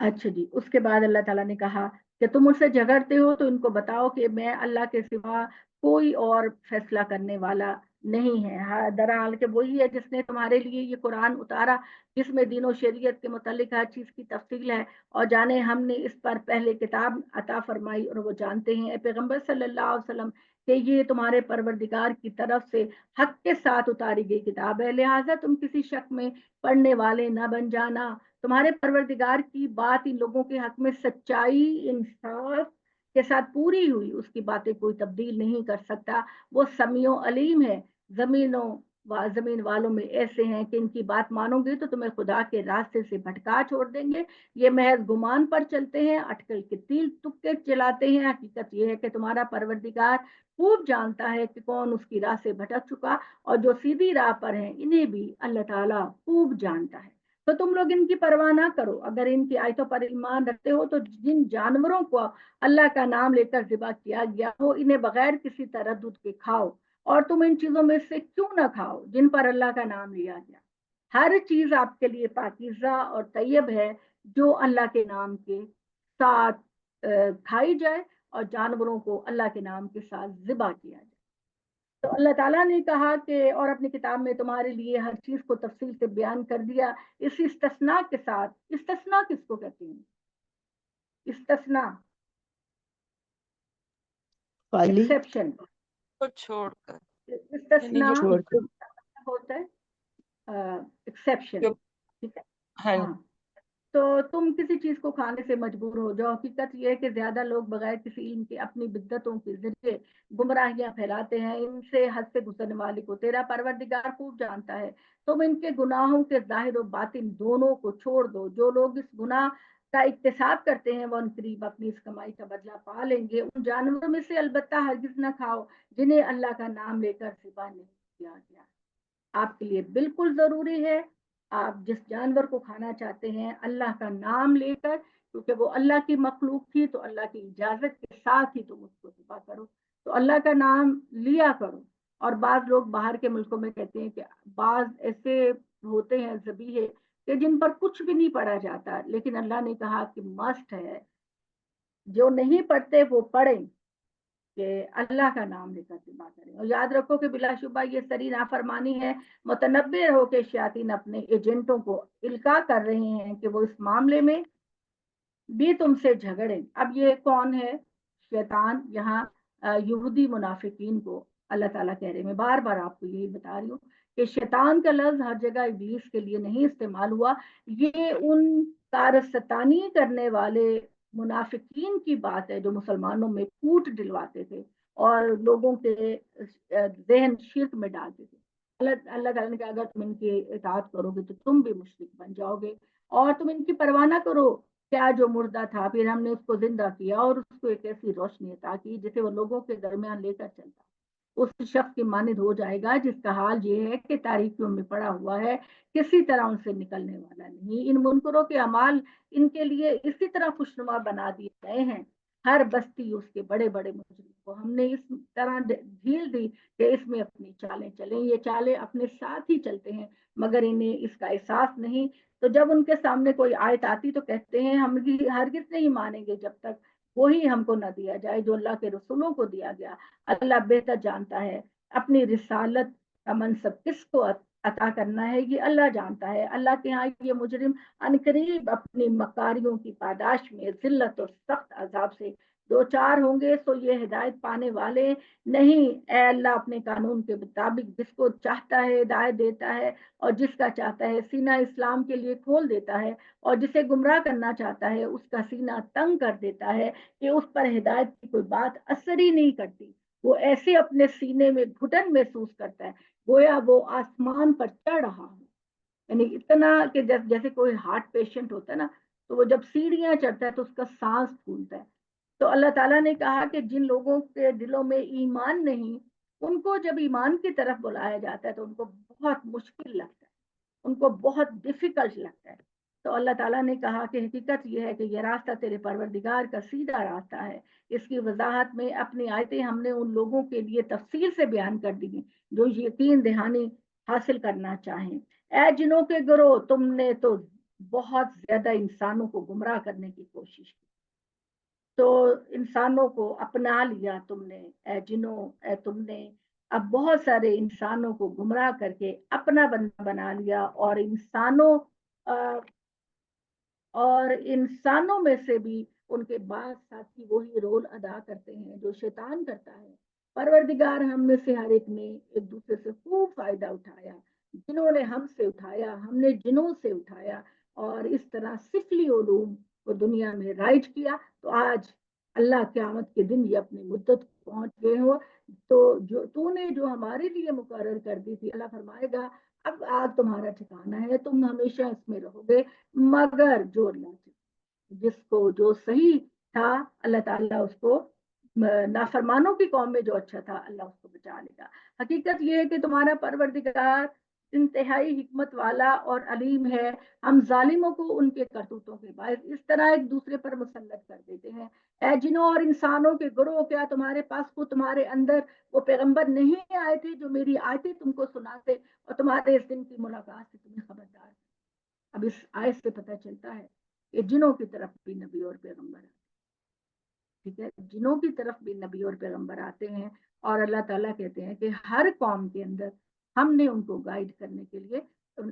अच्छा जी, उसके बाद अल्लाह ताला ने कहा कि तुम मुझसे झगड़ते हो तो इनको बताओ कि मैं अल्लाह के सिवा कोई और फैसला करने वाला नहीं है। हाँ, दरअसल के वही है जिसने तुम्हारे लिए ये कुरान उतारा, जिसमें दीन और शरीयत के मुतालिक हर चीज की तफसील है। और जाने हमने इस पर पहले किताब अता फरमाई और वो जानते हैं पैगंबर सल्लल्लाहु अलैहि वसल्लम कि ये तुम्हारे परवरदिगार की तरफ से हक के साथ उतारी गई किताब है, लिहाजा तुम किसी शक में पढ़ने वाले न बन जाना। तुम्हारे परवरदिगार की बात इन लोगों के हक में सच्चाई इंसाफ के साथ पूरी हुई, उसकी बातें कोई तब्दील नहीं कर सकता। वो समीओ अलीम है। जमीनों जमीन वालों में ऐसे हैं कि इनकी बात मानोगे तो तुम्हें खुदा के रास्ते से भटका छोड़ देंगे। ये महज गुमान पर चलते हैं, अटकल के तीर तुक्के चलाते हैं। हकीकत यह है कि तुम्हारा परवरदिगार खूब जानता है कि कौन उसकी राह से भटक चुका, और जो सीधी राह पर है इन्हें भी अल्लाह ताला खूब जानता है। तो तुम लोग इनकी परवाह ना करो। अगर इनकी आयतों पर ईमान रखते हो तो जिन जानवरों को अल्लाह का नाम लेकर ज़िबा किया गया हो, इन्हें बगैर किसी तरद्दुद के खाओ। और तुम इन चीजों में से क्यों ना खाओ जिन पर अल्लाह का नाम लिया गया। हर चीज आपके लिए पाकीज़ा और तैयब है जो अल्लाह के नाम के साथ खाई जाए, और जानवरों को अल्लाह के नाम के साथ ज़िबा किया जाए। तो अल्लाह ताला ने कहा कि और अपनी किताब में तुम्हारे लिए हर चीज को तफसील से बयान कर दिया, इस इस्तस्ना के साथ। इस्तस्ना किसको कहते हैं? इस्तस्ना, खाली एक्सेप्शन। को छोड़कर, यानी इस्तस्ना जो छोड़ कर। होता है एक्सेप्शन। जो ठीक है। हाँ, हाँ, तो तुम किसी चीज को खाने से मजबूर हो जाओ। हकीकत यह है कि ज्यादा लोग बगैर किसी इल्म के अपनी बिद्दतों के जरिए गुमराहियां फैलाते हैं। इनसे हद से गुजरने वाले को तेरा परवरदिगार खूब जानता है। तुम इनके गुनाहों के जाहिर और बातिन दोनों को छोड़ दो। जो लोग इस गुनाह का इक्तिसाब करते हैं वो करीब अपनी इस कमाई का बदला पा लेंगे। उन जानवरों में से अलबत्ता हरगिज न खाओ जिन्हें अल्लाह का नाम लेकर ज़िबा नहीं किया गया। आपके लिए बिल्कुल जरूरी है, आप जिस जानवर को खाना चाहते हैं अल्लाह का नाम लेकर, क्योंकि वो अल्लाह की मखलूक थी, तो अल्लाह की इजाजत के साथ ही तुम उसको ज़िबा करो। तो अल्लाह का नाम लिया करो। और बाज लोग बाहर के मुल्कों में कहते हैं कि बाज ऐसे होते हैं ज़बीहे کہ جن پر کچھ بھی نہیں پڑھا جاتا، لیکن اللہ نے کہا کہ مسٹ ہے، جو نہیں پڑھتے وہ پڑھیں، کہ اللہ کا نام لے کر دعا کریں۔ اور یاد رکھو کہ بلا شبہ یہ سری نافرمانی ہے، متنبع ہو کے شیاطین اپنے ایجنٹوں کو القاء کر رہے ہیں کہ وہ اس معاملے میں بھی تم سے جھگڑیں۔ اب یہ کون ہے؟ شیطان۔ یہاں یہودی منافقین کو اللہ تعالیٰ کہہ رہے ہیں، میں بار بار آپ کو یہی بتا رہی ہوں کہ شیطان کا لفظ ہر جگہ ابلیس کے لیے نہیں استعمال ہوا، یہ ان کارستانی کرنے والے منافقین کی بات ہے جو مسلمانوں میں پھوٹ ڈلواتے تھے اور لوگوں کے ذہن شرک میں ڈالتے تھے۔ اللہ تعالیٰ نے کہا اگر تم ان کی اطاعت کرو گے تو تم بھی مشرک بن جاؤ گے، اور تم ان کی پرواہ نہ کرو، کیا جو مردہ تھا پھر ہم نے اس کو زندہ کیا اور اس کو ایک ایسی روشنی عطا کی جسے وہ لوگوں کے درمیان لے کر چلتا، اس شخص کی مانند ہو جائے گا جس کا حال یہ ہے کہ تاریکیوں میں پڑا ہوا ہے، کسی طرح ان سے نکلنے والا نہیں۔ ان منکروں کے اعمال ان کے لیے اسی طرح خوشنما بنا دیے گئے ہیں، ہر بستی اس کے بڑے بڑے مجرم کو ہم نے اس طرح ڈھیل دی کہ اس میں اپنی چالیں چلیں، یہ چالیں اپنے ساتھ ہی چلتے ہیں مگر انہیں اس کا احساس نہیں۔ تو جب ان کے سامنے کوئی آیت آتی تو کہتے ہیں ہم ہرگز نہیں مانیں گے جب تک وہی ہم کو نہ دیا جائے جو اللہ کے رسولوں کو دیا گیا۔ اللہ بہتر جانتا ہے اپنی رسالت کا منصب کس کو عطا کرنا ہے، یہ اللہ جانتا ہے۔ اللہ کے ہاں یہ مجرم عنقریب اپنی مکاریوں کی پاداش میں ذلت اور سخت عذاب سے دو چار ہوں گے، سو یہ ہدایت پانے والے نہیں۔ اے اللہ اپنے قانون کے مطابق جس کو چاہتا ہے ہدایت دیتا ہے اور جس کا چاہتا ہے سینہ اسلام کے لیے کھول دیتا ہے، اور جسے گمراہ کرنا چاہتا ہے اس کا سینہ تنگ کر دیتا ہے کہ اس پر ہدایت کی کوئی بات اثر ہی نہیں کرتی۔ وہ ایسے اپنے سینے میں گھٹن محسوس کرتا ہے گویا وہ آسمان پر چڑھ رہا ہو، یعنی اتنا کہ جیسے کوئی ہارٹ پیشنٹ ہوتا ہے نا، تو وہ جب سیڑھیاں چڑھتا ہے تو اس کا سانس پھولتا ہے۔ تو اللہ تعالیٰ نے کہا کہ جن لوگوں کے دلوں میں ایمان نہیں، ان کو جب ایمان کی طرف بلایا جاتا ہے تو ان کو بہت مشکل لگتا ہے، ان کو بہت ڈیفیکلٹ لگتا ہے۔ تو اللہ تعالیٰ نے کہا کہ حقیقت یہ ہے کہ یہ راستہ تیرے پروردگار کا سیدھا راستہ ہے۔ اس کی وضاحت میں اپنی آیتیں ہم نے ان لوگوں کے لیے تفصیل سے بیان کر دی ہیں جو یقین دہانی حاصل کرنا چاہیں۔ اے جنوں کے گروہ، تم نے تو بہت زیادہ انسانوں کو گمراہ کرنے کی کوشش کی، تو انسانوں کو اپنا لیا تم نے۔ اے جنوں، اے تم نے اب بہت سارے انسانوں کو گمراہ کر کے اپنا بندہ بنا لیا، اور انسانوں میں سے بھی ان کے بعض ساتھی وہی رول ادا کرتے ہیں جو شیطان کرتا ہے۔ پروردگار ہم میں سے ہر ایک نے ایک دوسرے سے خوب فائدہ اٹھایا، جنہوں نے ہم سے اٹھایا، ہم نے جنوں سے اٹھایا، اور اس طرح سفلی علوم کو دنیا میں رائج کیا۔ تو آج اللہ قیامت کے دن یہ اپنی مدت پہنچ گئے ہو، تو تو نے جو ہمارے لیے مقرر کر دی تھی، اللہ فرمائے گا اب آج تمہارا ٹھکانہ ہے، تم ہمیشہ اس میں رہو گے، مگر جو اللہ جس کو جو صحیح تھا اللہ تعالیٰ اس کو، نافرمانوں کی قوم میں جو اچھا تھا اللہ اس کو بچا لے گا۔ حقیقت یہ ہے کہ تمہارا پروردگار انتہائی حکمت والا اور علیم ہے۔ ہم ظالموں کو ان کے کرتوتوں کے باعث اس طرح ایک دوسرے پر مسلط کر دیتے ہیں۔ اے جنوں اور انسانوں کے گروہ، کیا تمہارے پاس کو تمہارے اندر وہ پیغمبر نہیں آئے تھے جو میری آیتیں تم کو سناتے اور تمہارے اس دن کی ملاقات سے تمہیں خبردار؟ اب اس آیت سے پتہ چلتا ہے کہ جنوں کی طرف بھی نبی اور پیغمبر آتے، ٹھیک ہے، جنوں کی طرف بھی نبی اور پیغمبر آتے ہیں، اور اللہ تعالیٰ کہتے ہیں کہ ہر قوم کے اندر ہم نے ان کو گائیڈ کرنے کے لیے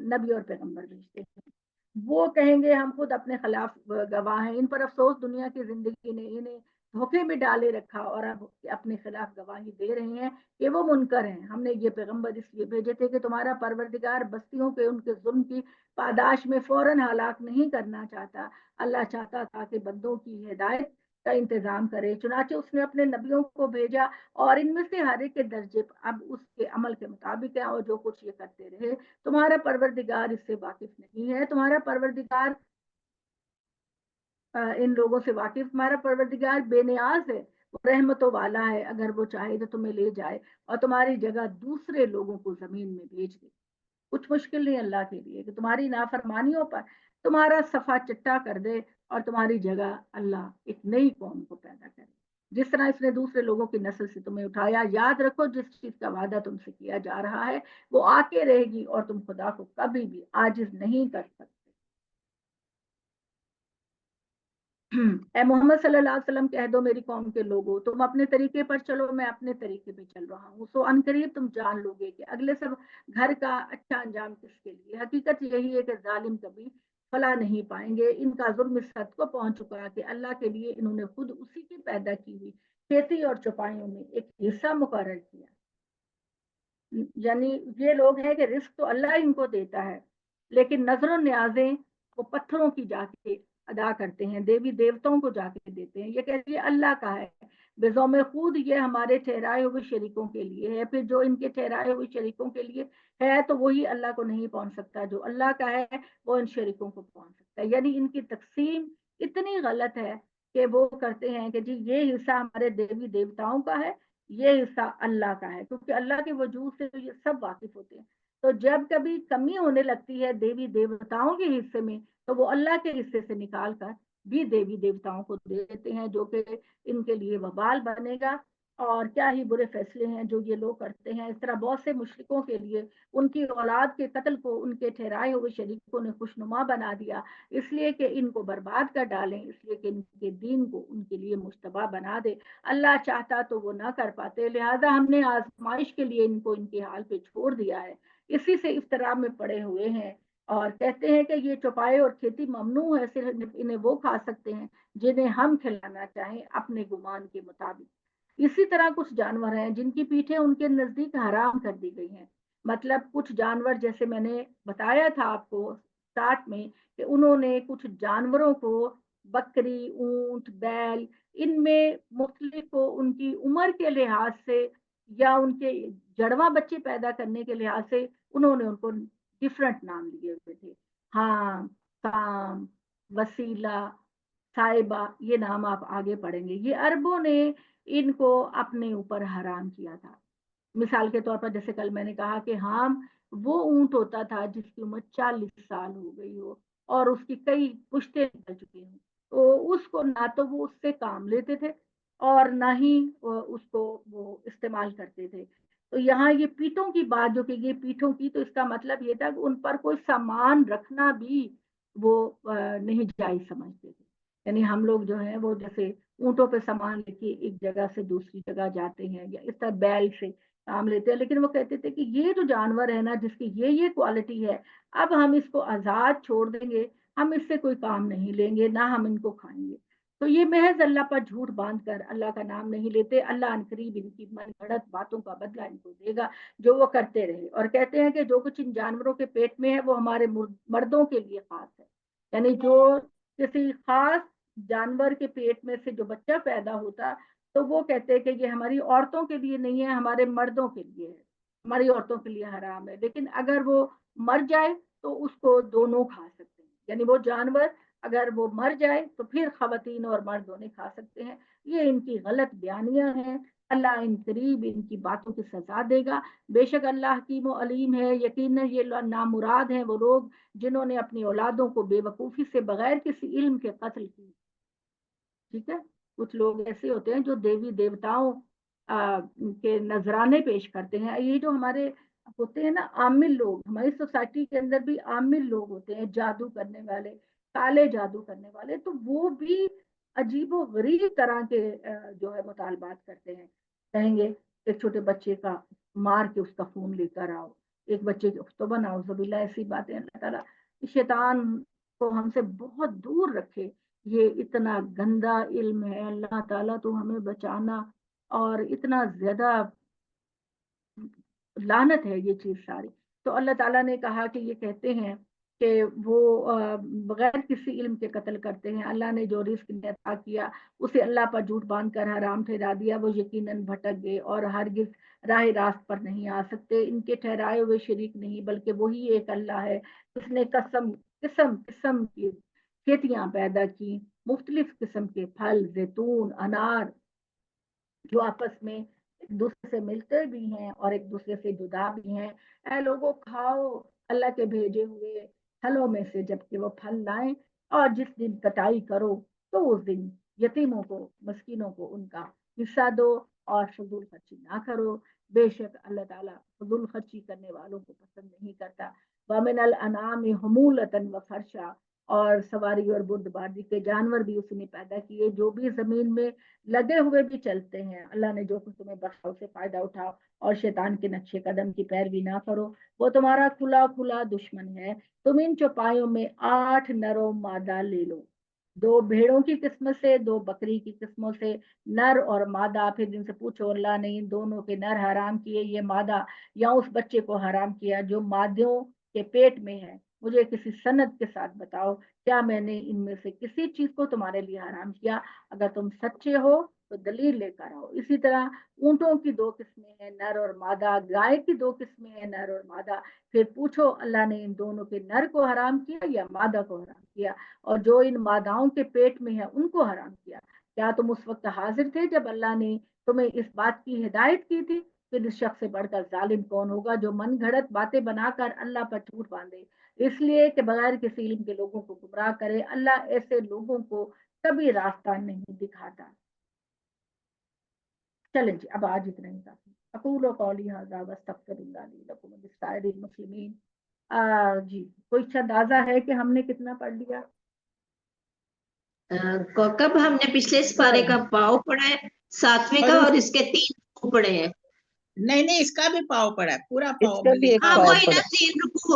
نبی اور پیغمبر بھیجتے ہیں۔ وہ کہیں گے ہم خود اپنے خلاف گواہ ہیں، ان پر افسوس دنیا کی زندگی نے انہیں دھوکے میں ڈالے رکھا اور اب اپنے خلاف گواہی دے رہے ہیں کہ وہ منکر ہیں۔ ہم نے یہ پیغمبر اس لیے بھیجے تھے کہ تمہارا پروردگار بستیوں کے ان کے ظلم کی پاداش میں فوراً ہلاک نہیں کرنا چاہتا، اللہ چاہتا تھا کہ بندوں کی ہدایت کا انتظام کرے، چنانچہ اس نے اپنے نبیوں کو بھیجا، اور ان میں سے ہر ایک کے درجے اب اس کے عمل کے مطابق ہے، اور جو کچھ یہ کرتے رہے تمہارا پروردگار اس سے واقف نہیں ہے۔ تمہارا پروردگار ان لوگوں سے واقف، تمہارا پروردگار بے نیاز ہے، وہ رحمتوں والا ہے، اگر وہ چاہے تو تمہیں لے جائے اور تمہاری جگہ دوسرے لوگوں کو زمین میں بھیج دے۔ کچھ مشکل نہیں اللہ کے لیے کہ تمہاری نافرمانیوں پر تمہارا صفا چٹا کر دے اور تمہاری جگہ اللہ ایک نئی قوم کو پیدا کرے، جس طرح اس نے دوسرے لوگوں کی نسل سے تمہیں اٹھایا۔ یاد رکھو جس چیز کا وعدہ تم سے کیا جا رہا ہے وہ آ کے رہے گی، اور تم خدا کو کبھی بھی عاجز نہیں کر سکتے۔ اے محمد صلی اللہ علیہ وسلم کہہ دو میری قوم کے لوگوں تم اپنے طریقے پر چلو میں اپنے طریقے پہ چل رہا ہوں سو عنقریب تم جان لو گے کہ اگلے سب گھر کا اچھا انجام کس کے لیے حقیقت یہی ہے کہ ظالم کبھی فلاح نہیں پائیں گے ان کا ظلم اس حد کو پہنچ چکا کہ اللہ کے لیے انہوں نے خود اسی کی پیدا کی ہوئی کھیتی اور چوپایوں میں ایک حصہ مقرر کیا یعنی یہ لوگ ہیں کہ رزق تو اللہ ان کو دیتا ہے لیکن نظر و نیازیں وہ پتھروں کی جا کے ادا کرتے ہیں دیوی دیوتاؤں کو جا کے دیتے ہیں یہ کہتے ہیں اللہ کا ہے بزوم خود یہ ہمارے ٹھہرائے ہوئے شریکوں کے لیے ہے پھر جو ان کے ٹھہرائے ہوئے شریکوں کے لیے ہے تو وہی اللہ کو نہیں پہنچ سکتا جو اللہ کا ہے وہ ان شریکوں کو پہنچ سکتا ہے یعنی ان کی تقسیم اتنی غلط ہے کہ وہ کرتے ہیں کہ جی یہ حصہ ہمارے دیوی دیوتاؤں کا ہے یہ حصہ اللہ کا ہے کیونکہ اللہ کے وجود سے تو یہ سب واقف ہوتے ہیں تو جب کبھی کمی ہونے لگتی ہے دیوی دیوتاؤں کے حصے میں تو وہ اللہ کے حصے سے نکال کر بھی دیوی دیوتاؤں کو دے دیتے ہیں جو کہ ان کے لیے وبال بنے گا اور کیا ہی برے فیصلے ہیں جو یہ لوگ کرتے ہیں اس طرح بہت سے مشرکوں کے لیے ان کی اولاد کے قتل کو ان کے ٹھہرائے ہوئے شریکوں نے خوشنما بنا دیا اس لیے کہ ان کو برباد کر ڈالیں اس لیے کہ ان کے دین کو ان کے لیے مشتبہ بنا دے اللہ چاہتا تو وہ نہ کر پاتے لہذا ہم نے آزمائش کے لیے ان کو ان کے حال پہ چھوڑ دیا ہے اسی سے افتراء میں پڑے ہوئے ہیں اور کہتے ہیں کہ یہ چوپائے اور کھیتی ممنوع ہے صرف انہیں وہ کھا سکتے ہیں جنہیں ہم کھلانا چاہیں اپنے گمان کے مطابق اسی طرح کچھ جانور ہیں جن کی پیٹھیں ان کے نزدیک حرام کر دی گئی ہیں مطلب کچھ جانور جیسے میں نے بتایا تھا آپ کو اسٹارٹ میں کہ انہوں نے کچھ جانوروں کو بکری اونٹ بیل ان میں مختلف کو ان کی عمر کے لحاظ سے یا ان کے جڑواں بچے پیدا کرنے کے لحاظ سے انہوں نے ان کو ڈفرنٹ نام لیے ہوئے تھے ہاں کام وسیلہ صاحبہ یہ نام آپ آگے پڑھیں گے یہ عربوں نے ان کو اپنے اوپر حرام کیا تھا مثال کے طور پر جیسے کل میں نے کہا کہ ہام وہ اونٹ ہوتا تھا جس کی عمر 40 سال ہو گئی ہو اور اس کی کئی پشتے نکل چکی ہوں تو اس کو نہ تو وہ اس سے کام لیتے تھے اور نہ ہی اس کو وہ استعمال کرتے تھے تو یہاں یہ پیٹوں کی بات جو کہ یہ پیٹوں کی تو اس کا مطلب یہ تھا کہ ان پر کوئی سامان رکھنا بھی وہ نہیں جائز سمجھتے تھے یعنی ہم لوگ جو ہیں وہ جیسے اونٹوں پہ سامان لے کے ایک جگہ سے دوسری جگہ جاتے ہیں یا اس طرح بیل سے کام لیتے ہیں لیکن وہ کہتے تھے کہ یہ جو جانور ہے نا جس کی یہ کوالٹی ہے اب ہم اس کو آزاد چھوڑ دیں گے ہم اس سے کوئی کام نہیں لیں گے نہ ہم ان کو کھائیں گے تو یہ محض اللہ پر جھوٹ باندھ کر اللہ کا نام نہیں لیتے اللہ عنقریب ان کی من گھڑت باتوں کا بدلہ ان کو دے گا جو وہ کرتے رہے اور کہتے ہیں کہ جو کچھ ان جانوروں کے پیٹ میں ہے وہ ہمارے مردوں کے لیے خاص ہے یعنی جو کسی خاص جانور کے پیٹ میں سے جو بچہ پیدا ہوتا تو وہ کہتے ہیں کہ یہ ہماری عورتوں کے لیے نہیں ہے ہمارے مردوں کے لیے ہے ہماری عورتوں کے لیے حرام ہے لیکن اگر وہ مر جائے تو اس کو دونوں کھا سکتے ہیں یعنی وہ جانور اگر وہ مر جائے تو پھر خواتین اور مرد دونوں کھا سکتے ہیں یہ ان کی غلط بیانیاں ہیں اللہ ان قریب ان کی باتوں کی سزا دے گا بے شک اللہ حکیم و علیم ہے یقیناً یہ نامراد ہیں وہ لوگ جنہوں نے اپنی اولادوں کو بے وقوفی سے بغیر کسی علم کے قتل کی ٹھیک ہے کچھ لوگ ایسے ہوتے ہیں جو دیوی دیوتاؤں کے نذرانے پیش کرتے ہیں یہ جو ہمارے ہوتے ہیں نا عامل لوگ ہماری سوسائٹی کے اندر بھی عامل لوگ ہوتے ہیں جادو کرنے والے کالے جادو کرنے والے تو وہ بھی عجیب و غریب طرح کے جو ہے مطالبات کرتے ہیں کہیں گے ایک چھوٹے بچے کا مار کے اس کا خون لے کر آؤ ایک بچے کے تو بناؤ زبیلا ایسی باتیں اللہ تعالیٰ شیطان کو ہم سے بہت دور رکھے یہ اتنا گندا علم ہے اللہ تعالیٰ تو ہمیں بچانا اور اتنا زیادہ لعنت ہے یہ چیز ساری تو اللہ تعالیٰ نے کہا کہ یہ کہتے ہیں کہ وہ بغیر کسی علم کے قتل کرتے ہیں اللہ نے جو رزق عطا کیا اسے اللہ پر جھوٹ باندھ کر حرام ٹھہرا دیا وہ یقیناً بھٹک گئے اور ہرگز راہ راست پر نہیں آ سکتے ان کے ٹھہرائے ہوئے شریک نہیں بلکہ وہی ایک اللہ ہے اس نے قسم قسم قسم کی کھیتیاں پیدا کی مختلف قسم کے پھل زیتون انار جو آپس میں ایک دوسرے سے ملتے بھی ہیں اور ایک دوسرے سے جدا بھی ہیں اے لوگوں کھاؤ اللہ کے بھیجے ہوئے پھلوں میں سے جبکہ وہ پھل لائیں اور جس دن کٹائی کرو تو اس دن یتیموں کو مسکینوں کو ان کا حصہ دو اور فضول خرچی نہ کرو بے شک اللہ تعالیٰ فضول خرچی کرنے والوں کو پسند نہیں کرتا وَمِنَ الْأَنْعَامِ حُمُولَةً وَفَرْشًا اور سواری اور بردباری کے جانور بھی اس نے پیدا کیے، جو بھی زمین میں لگے ہوئے بھی چلتے ہیں۔ اللہ نے جو کچھ تمہیں بخشا اسے فائدہ اٹھاؤ اور شیطان کے نقشے قدم کی پیروی نہ کرو، وہ تمہارا کھلا کھلا دشمن ہے۔ تم ان چوپایوں میں 8 نر و مادہ لے لو، 2 بھیڑوں کی قسم سے، 2 بکری کی قسموں سے، نر اور مادہ۔ پھر ان سے پوچھو اللہ نے ان دونوں کے نر حرام کیے یہ مادہ یا اس بچے کو حرام کیا جو مادوں کے پیٹ میں ہے؟ مجھے کسی سند کے ساتھ بتاؤ، کیا میں نے ان میں سے کسی چیز کو تمہارے لیے حرام کیا؟ اگر تم سچے ہو تو دلیل لے کر آؤ۔ اسی طرح اونٹوں کی 2 قسمیں ہیں، نر اور مادہ، گائے کی 2 قسمیں ہیں، نر اور مادہ۔ پھر پوچھو اللہ نے ان دونوں کے نر کو حرام کیا یا مادہ کو حرام کیا؟ اور جو ان ماداؤں کے پیٹ میں ہے ان کو حرام کیا؟ کیا تم اس وقت حاضر تھے جب اللہ نے تمہیں اس بات کی ہدایت کی تھی؟ پھر اس شخص سے بڑھ کر ظالم کون ہوگا جو من گھڑت باتیں بنا کر اللہ پر جھوٹ باندھے، اس لیے کہ بغیر کسی علم کے لوگوں کو گمراہ کرے۔ اللہ ایسے لوگوں کو کبھی راستہ نہیں دکھاتا۔ چلیں جی، اب آج اتنا ہی کافی۔ اقول قولی ھذا واستغفر اللہ لی ولکم ولسائر المسلمین۔ جی، کوئی اندازہ ہے کہ ہم نے کتنا پڑھ لیا؟ کوکب ہم نے پچھلے سپارے کا پاؤ پڑھا ہے، 7ویں کا، اور اس کے 3 پڑھے ہیں۔ نہیں اس کا بھی پاؤ پڑا ہے، پورا اس پاؤ کا بھی ایک ہاں پاؤ وہی پڑا نا 3 رکوع